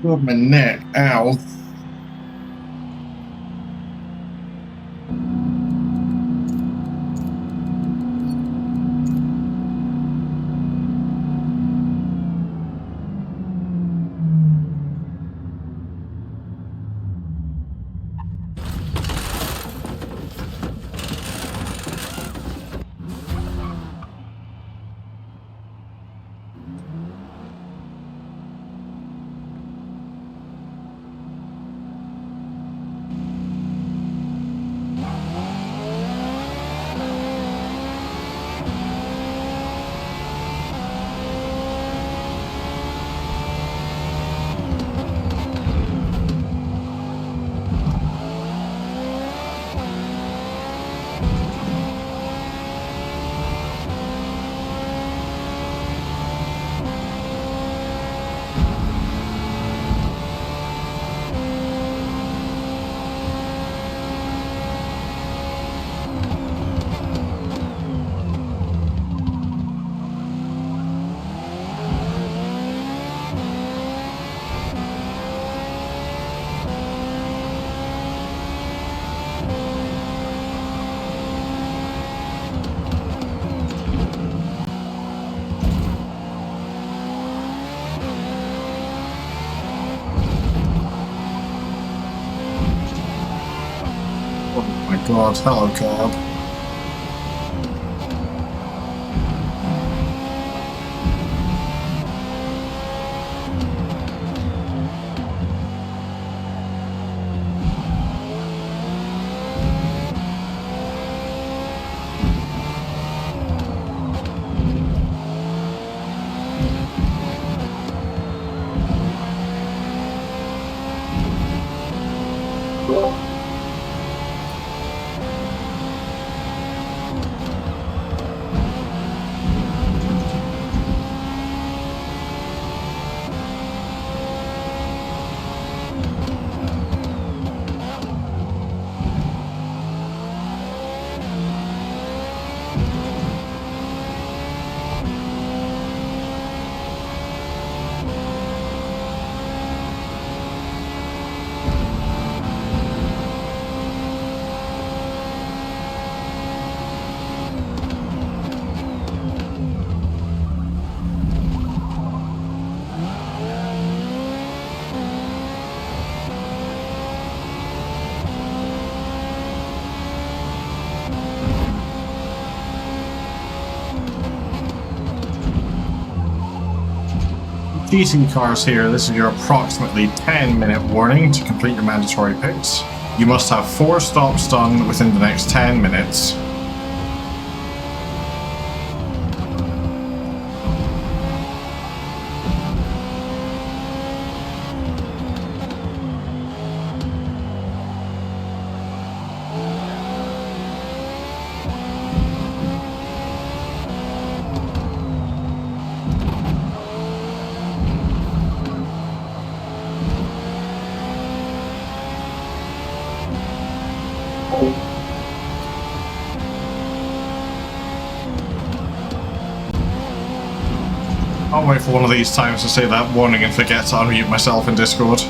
Speaker 4: Oh, my neck. Ow. God, hello, Cobb. GT cars here, this is your approximately 10-minute warning to complete your mandatory pits. You must have 4 stops done within the next 10 minutes. I'll wait for one of these times to say that warning and forget to unmute myself in Discord.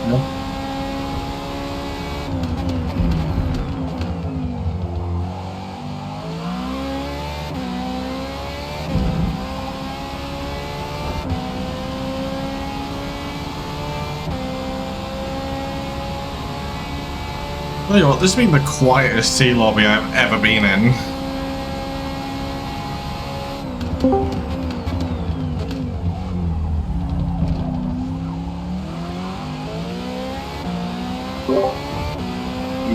Speaker 4: Tell you what, this has been the quietest sea lobby I've ever been in.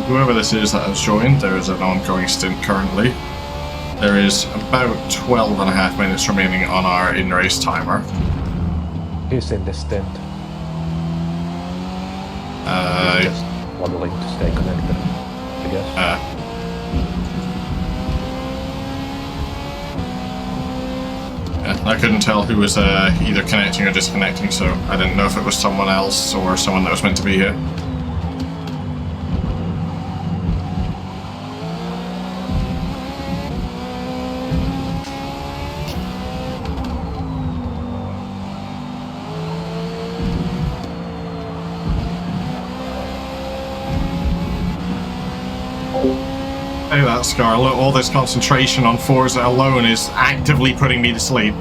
Speaker 4: Whoever this is that has joined, there is an ongoing stint currently. There is about 12 and a half minutes remaining on our in-race timer.
Speaker 5: He's in the stint. Just modeling to stay connected, I guess.
Speaker 4: Yeah, I couldn't tell who was either connecting or disconnecting, so I didn't know if it was someone else or someone that was meant to be here. Hey that, Scarlet, all this concentration on Forza alone is actively putting me to sleep.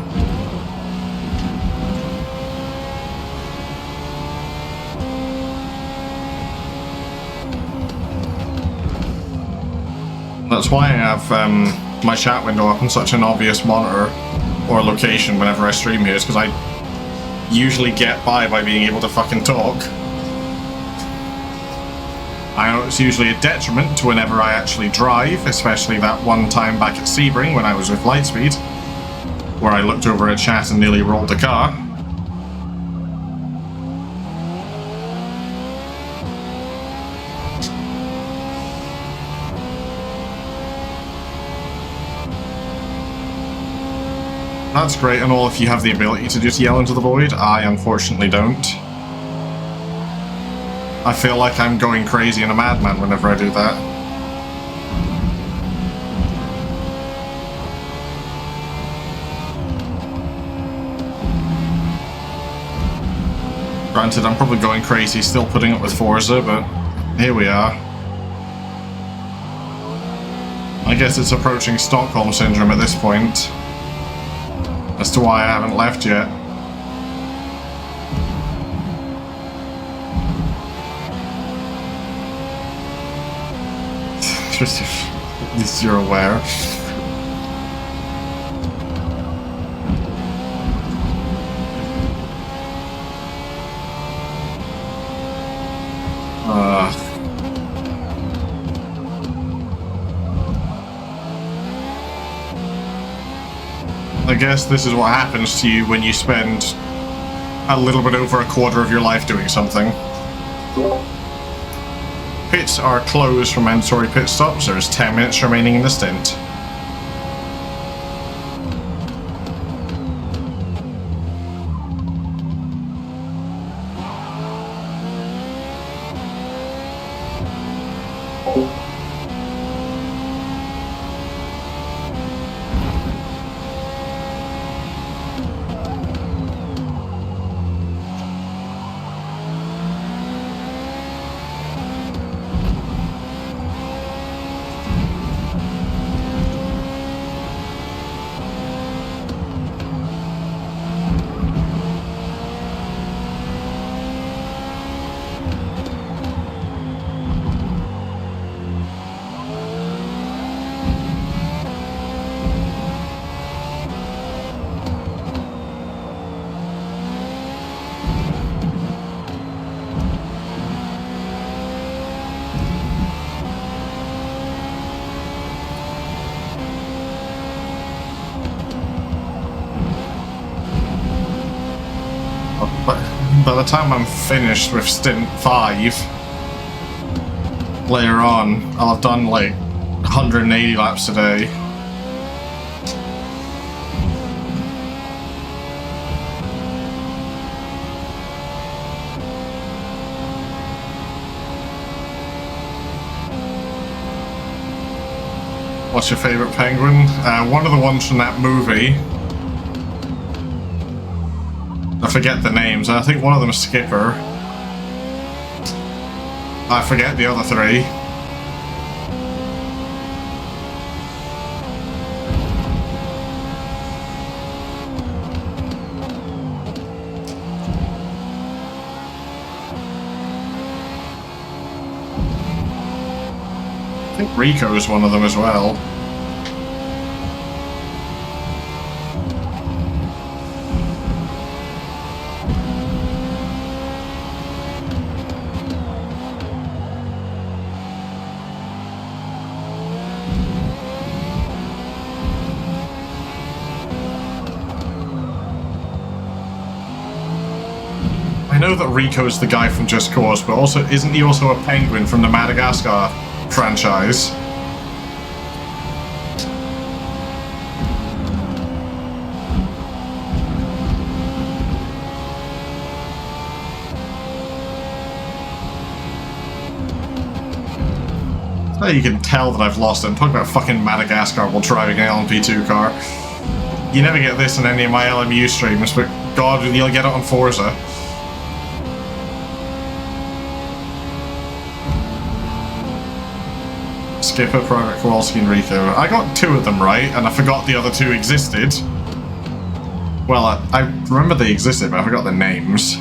Speaker 4: That's why I have my chat window up in such an obvious monitor or location whenever I stream here, is because I usually get by being able to fucking talk. I know it's usually a detriment to whenever I actually drive, especially that one time back at Sebring when I was with Lightspeed, where I looked over at chat and nearly rolled the car. That's great and all if you have the ability to just yell into the void. I unfortunately don't. I feel like I'm going crazy and a madman whenever I do that. Granted, I'm probably going crazy still putting up with Forza, but here we are. I guess it's approaching Stockholm Syndrome at this point, as to why I haven't left yet. At least you're aware. I guess this is what happens to you when you spend a little bit over a quarter of your life doing something. Pits are closed for mandatory pit stops. There's 10 minutes remaining in the stint. By the time I'm finished with Stint 5, later on, I'll have done like 180 laps a day. What's your favourite penguin? One of the ones from that movie. I forget the names. I think one of them is Skipper. I forget the other three. I think Rico is one of them as well. I know that Rico's the guy from Just Cause, but also isn't he also a penguin from the Madagascar franchise? So you can tell that I've lost it. I'm talking about fucking Madagascar while driving an LMP2 car. You never get this in any of my LMU streams, but God, you'll get it on Forza. Skipper, Private Kowalski, and Rico. I got 2 of them right, and I forgot the other 2 existed. Well, I remember they existed, but I forgot their names.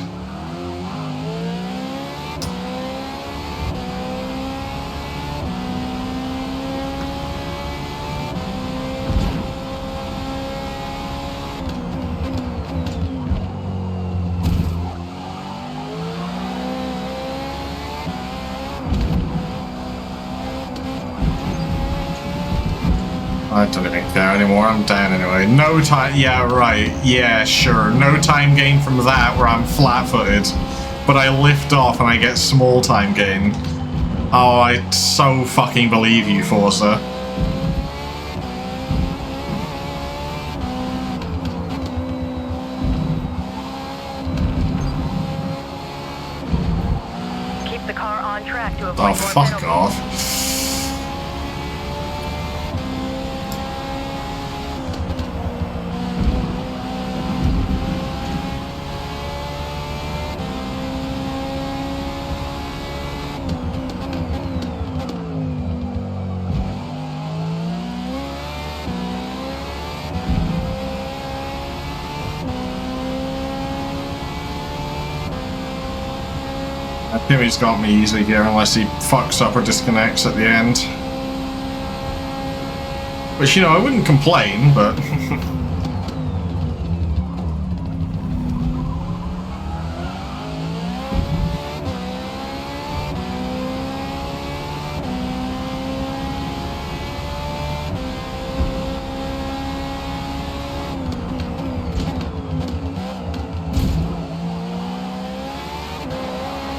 Speaker 4: I don't even care anymore, I'm down anyway. No time, yeah, right, yeah, sure. No time gain from that where I'm flat-footed. But I lift off and I get small time gain. Oh, I so fucking believe you, Forza.
Speaker 9: Keep the car on track to avoid
Speaker 4: Oh,
Speaker 9: more
Speaker 4: fuck
Speaker 9: penalties.
Speaker 4: off. I think he's got me easy here unless he fucks up or disconnects at the end. Which, you know, I wouldn't complain, but...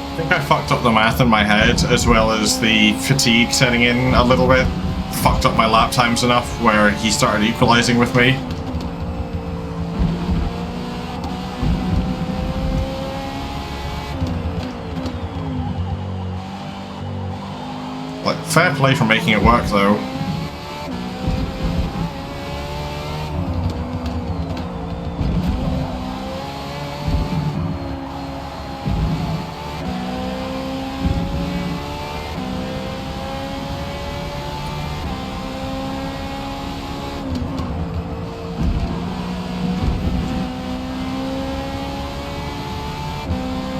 Speaker 4: I think I fucked up the math in my head, as well as the fatigue setting in a little bit. Fucked up my lap times enough where he started equalizing with me. Like, fair play for making it work, though.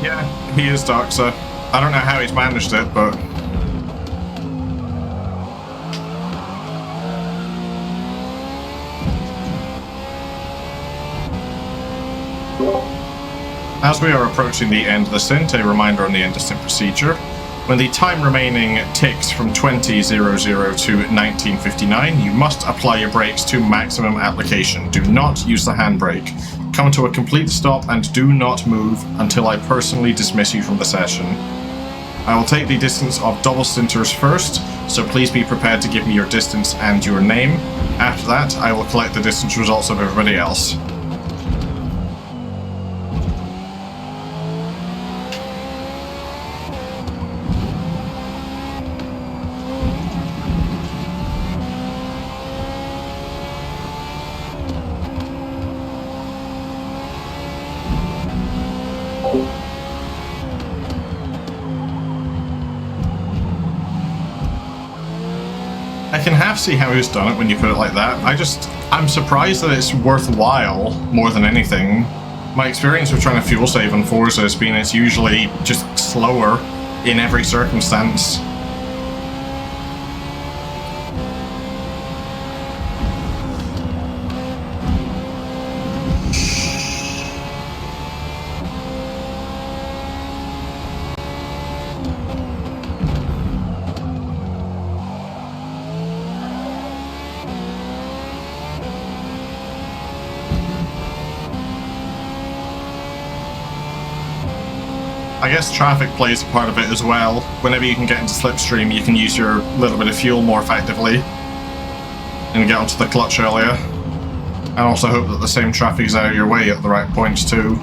Speaker 4: Yeah, he is Darkser. I don't know how he's managed it, but... As we are approaching the end of the stint, a reminder on the end of stint procedure. When the time remaining ticks from 20:00 to 19:59, you must apply your brakes to maximum application. Do not use the handbrake. Come to a complete stop and do not move until I personally dismiss you from the session. I will take the distance of double stinters first, so please be prepared to give me your distance and your name. After that, I will collect the distance results of everybody else. I can half see how he's done it when you put it like that. I'm surprised that it's worthwhile more than anything. My experience with trying to fuel save on Forza has been it's usually just slower in every circumstance. I guess traffic plays a part of it as well. Whenever you can get into slipstream, you can use your little bit of fuel more effectively and get onto the clutch earlier. And also hope that the same traffic is out of your way at the right points too.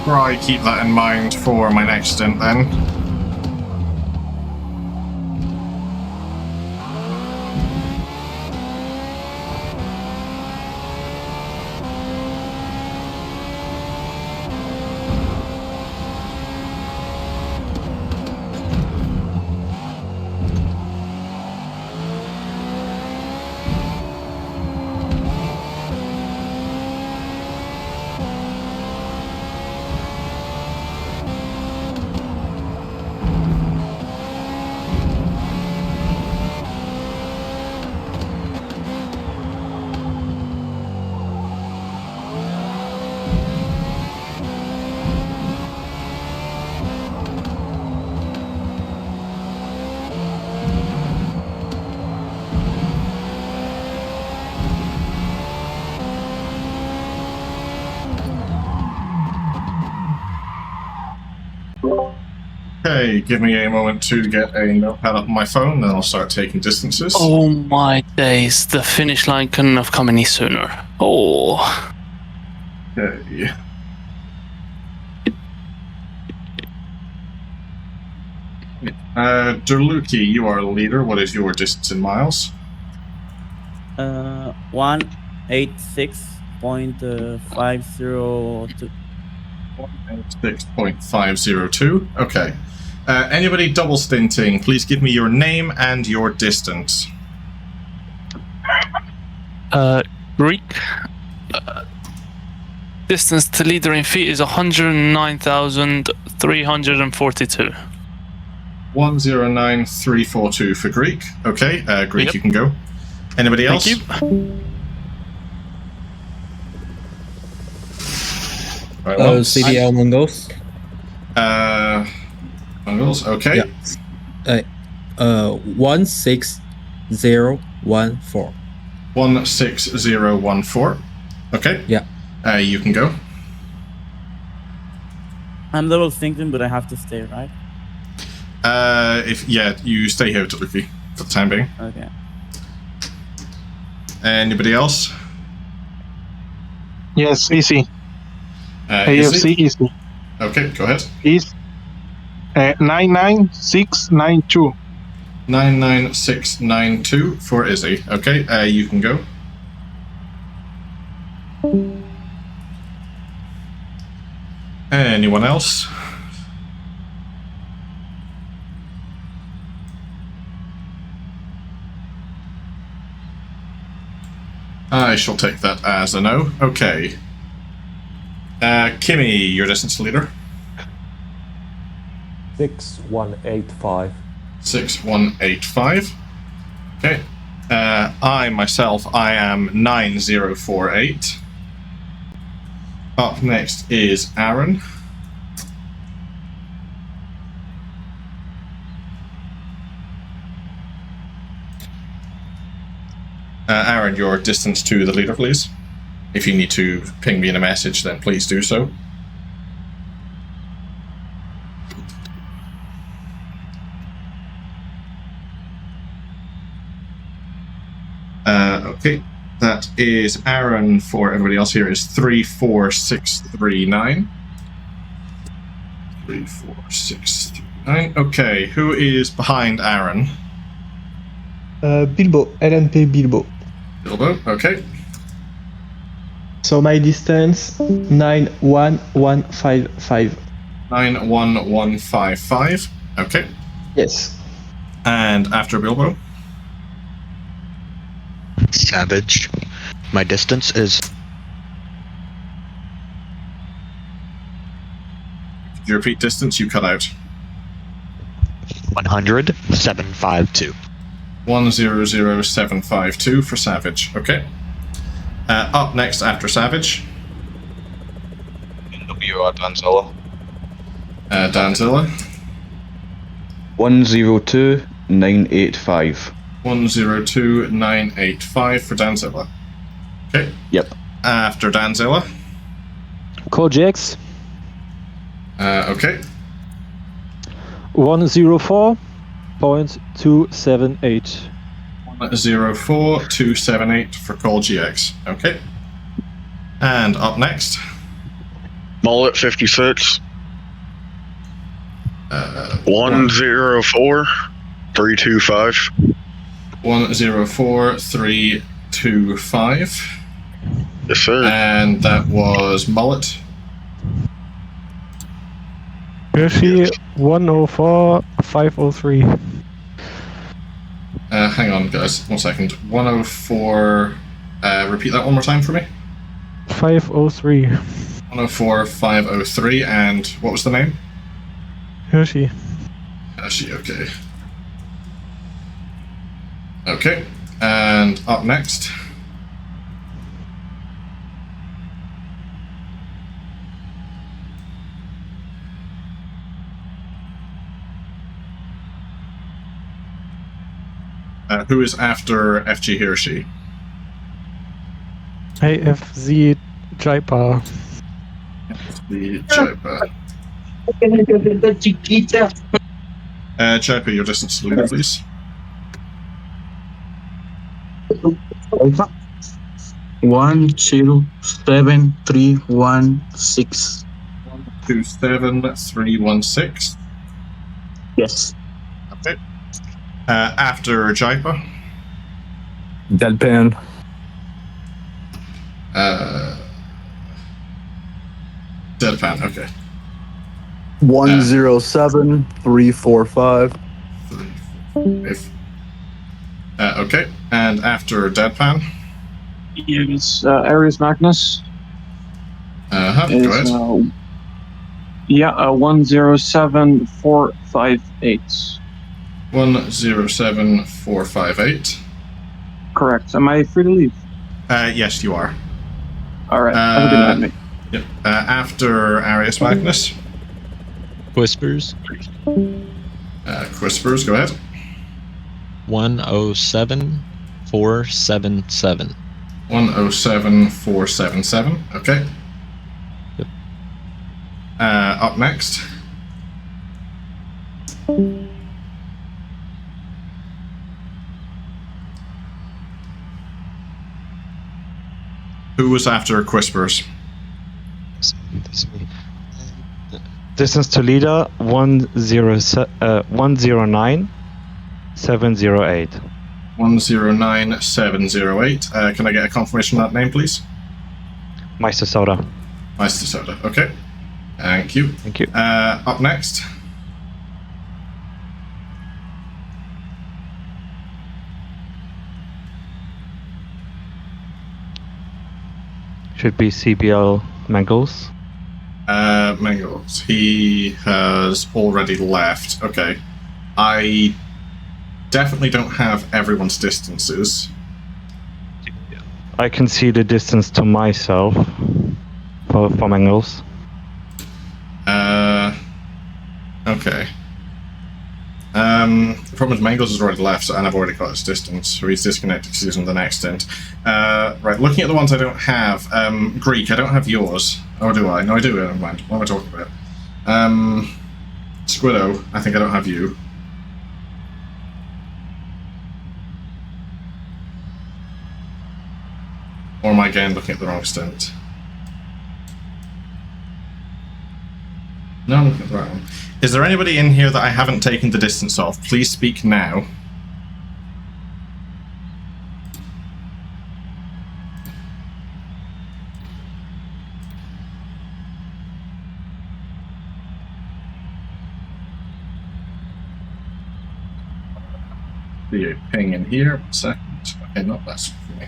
Speaker 4: Probably keep that in mind for my next stint then. Okay, give me a moment to get a notepad up on my phone, then I'll start taking distances.
Speaker 2: Oh my days, the finish line couldn't have come any sooner. Oh.
Speaker 4: Okay. Derluki, you are a leader. What is your distance in miles?
Speaker 10: 186.502.
Speaker 4: 186.502. Okay. Anybody double stinting, please give me your name and your distance.
Speaker 2: Greek. Distance to leader in feet is 109,342.
Speaker 4: 109,342 for Greek. Okay, Greek,
Speaker 2: Yep.
Speaker 4: you can go. Anybody else?
Speaker 2: Thank you.
Speaker 4: Right, once.
Speaker 10: CDL Mongols.
Speaker 4: Mongols, okay.
Speaker 10: Yeah. 16014.
Speaker 4: 16014. Okay.
Speaker 10: Yeah.
Speaker 4: You can go.
Speaker 10: I'm double thinking, but I have to stay, right?
Speaker 4: You stay here, Luffy, for the time being.
Speaker 10: Okay.
Speaker 4: Anybody else?
Speaker 11: Yes, easy.
Speaker 4: Izzy?
Speaker 11: AFC easy.
Speaker 4: Okay, go ahead.
Speaker 11: Is 99692.
Speaker 4: 99692 for Izzy. Okay, you can go. Anyone else? I shall take that as a no. Okay. Kimmy, your distance leader.
Speaker 5: 6185.
Speaker 4: 6185. Okay. I myself, I am 9048. Up next is Aaron. Aaron, your distance to the leader, please. If you need to ping me in a message, then please do so. Okay, that is Aaron. For everybody else here is 34639. 34639. Okay, who is behind Aaron?
Speaker 11: Bilbo, LNP Bilbo.
Speaker 4: Bilbo, okay.
Speaker 11: So my distance 91155.
Speaker 4: 91155. Okay.
Speaker 11: Yes.
Speaker 4: And after Bilbo?
Speaker 12: Savage. My distance is...
Speaker 4: Could you repeat distance? You cut out.
Speaker 12: 100,752.
Speaker 4: 100752 for Savage. Okay. Up next after Savage.
Speaker 7: NW Danzilla.
Speaker 4: Danzilla.
Speaker 7: 102985.
Speaker 4: 102985 for Danzilla. Okay.
Speaker 7: Yep.
Speaker 4: After Danzilla.
Speaker 8: Code GX.
Speaker 4: Okay.
Speaker 8: 104.278.
Speaker 4: 104.278 for Call GX. Okay. And up next.
Speaker 6: Mullet 56. 104.325.
Speaker 4: 104.325.
Speaker 6: Yes, sir.
Speaker 4: And that was Mullet.
Speaker 8: Hershey 104.503.
Speaker 4: Hang on, guys. 1 second. 104. Repeat that one more time for me.
Speaker 8: 503.
Speaker 4: 104.503. And what was the name?
Speaker 8: Hershey.
Speaker 4: Hershey, okay. Okay. And up next. Who is after FG Hiroshi?
Speaker 8: AFZ Jaipa.
Speaker 4: The Jaipa. Jaipa, your distance to leader, please.
Speaker 11: 107316.
Speaker 4: 127.316.
Speaker 11: Yes.
Speaker 4: Okay. After Jaipa.
Speaker 5: Deadpan.
Speaker 4: Deadpan, okay.
Speaker 11: 107345.
Speaker 4: Okay, and after Deadpan.
Speaker 11: Yes, Arius Magnus.
Speaker 4: Go ahead.
Speaker 11: 107458.
Speaker 4: 107458.
Speaker 11: Correct. Am I free to leave?
Speaker 4: Yes, you are.
Speaker 11: Alright, have a good night, mate.
Speaker 4: Yep. After Arius Magnus.
Speaker 13: Whispers.
Speaker 4: Whispers, go ahead.
Speaker 13: 107,477.
Speaker 4: 107,477. Okay.
Speaker 13: Yep.
Speaker 4: Up next. Who was after Whispers?
Speaker 3: Distance to leader 109,708.
Speaker 4: 109,708. Can I get a confirmation of that name, please?
Speaker 3: Meister Soda.
Speaker 4: Meister Soda. Okay. Thank you.
Speaker 3: Thank you.
Speaker 4: Up next.
Speaker 3: Should be CBL Mangles.
Speaker 4: Mangles. He has already left. Okay. I definitely don't have everyone's distances.
Speaker 3: I can see the distance to myself for Mangles.
Speaker 4: Okay. The problem is Mangles has already left, and I've already got his distance, so he's disconnected because he's in the next stint. Right, looking at the ones I don't have, Greek, I don't have yours. Or do I? No, I do, never mind. What am I talking about? Squiddo, I think I don't have you. Or am I again looking at the wrong stint? No, I'm looking at the right one. Is there anybody in here that I haven't taken the distance of? Please speak now. See a ping in here. 1 second. Okay, not that for me.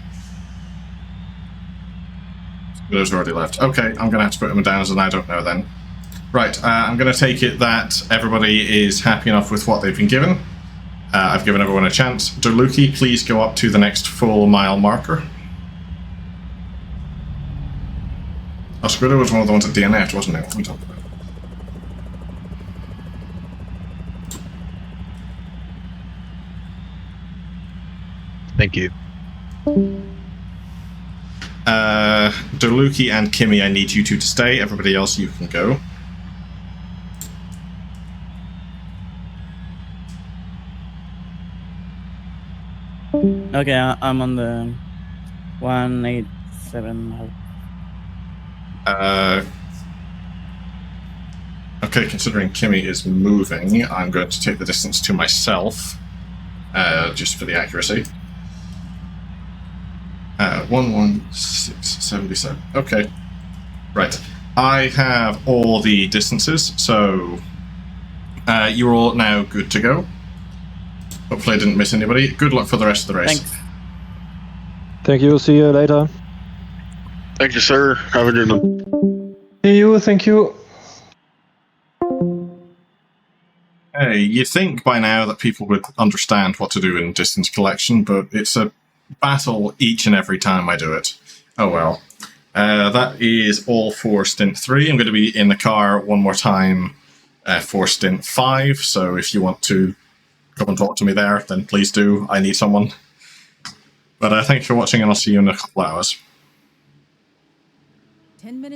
Speaker 4: Those already left. Okay, I'm going to have to put them down as an I don't know then. Right, I'm going to take it that everybody is happy enough with what they've been given. I've given everyone a chance. Derluki, please go up to the next full mile marker. Squiddo was one of the ones at DNF, wasn't it? What are we talking about?
Speaker 12: Thank you.
Speaker 4: Derluki and Kimmy, I need you two to stay. Everybody else, you can go.
Speaker 10: Okay, I'm on the 187.
Speaker 4: Okay, considering Kimmy is moving, I'm going to take the distance to myself, just for the accuracy. 11677. Okay. Right. I have all the distances, so you're all now good to go. Hopefully I didn't miss anybody. Good luck for the rest of the race.
Speaker 10: Thanks.
Speaker 8: Thank you. See you later.
Speaker 6: Thank you, sir. Have a good one.
Speaker 11: See you. Thank you.
Speaker 4: Hey, you'd think by now that people would understand what to do in distance collection, but it's a battle each and every time I do it. Oh well. That is all for Stint 3. I'm going to be in the car one more time for Stint 5, so if you want to come and talk to me there, then please do. I need someone. But thanks for watching, and I'll see you in a couple hours.
Speaker 9: 10 minutes.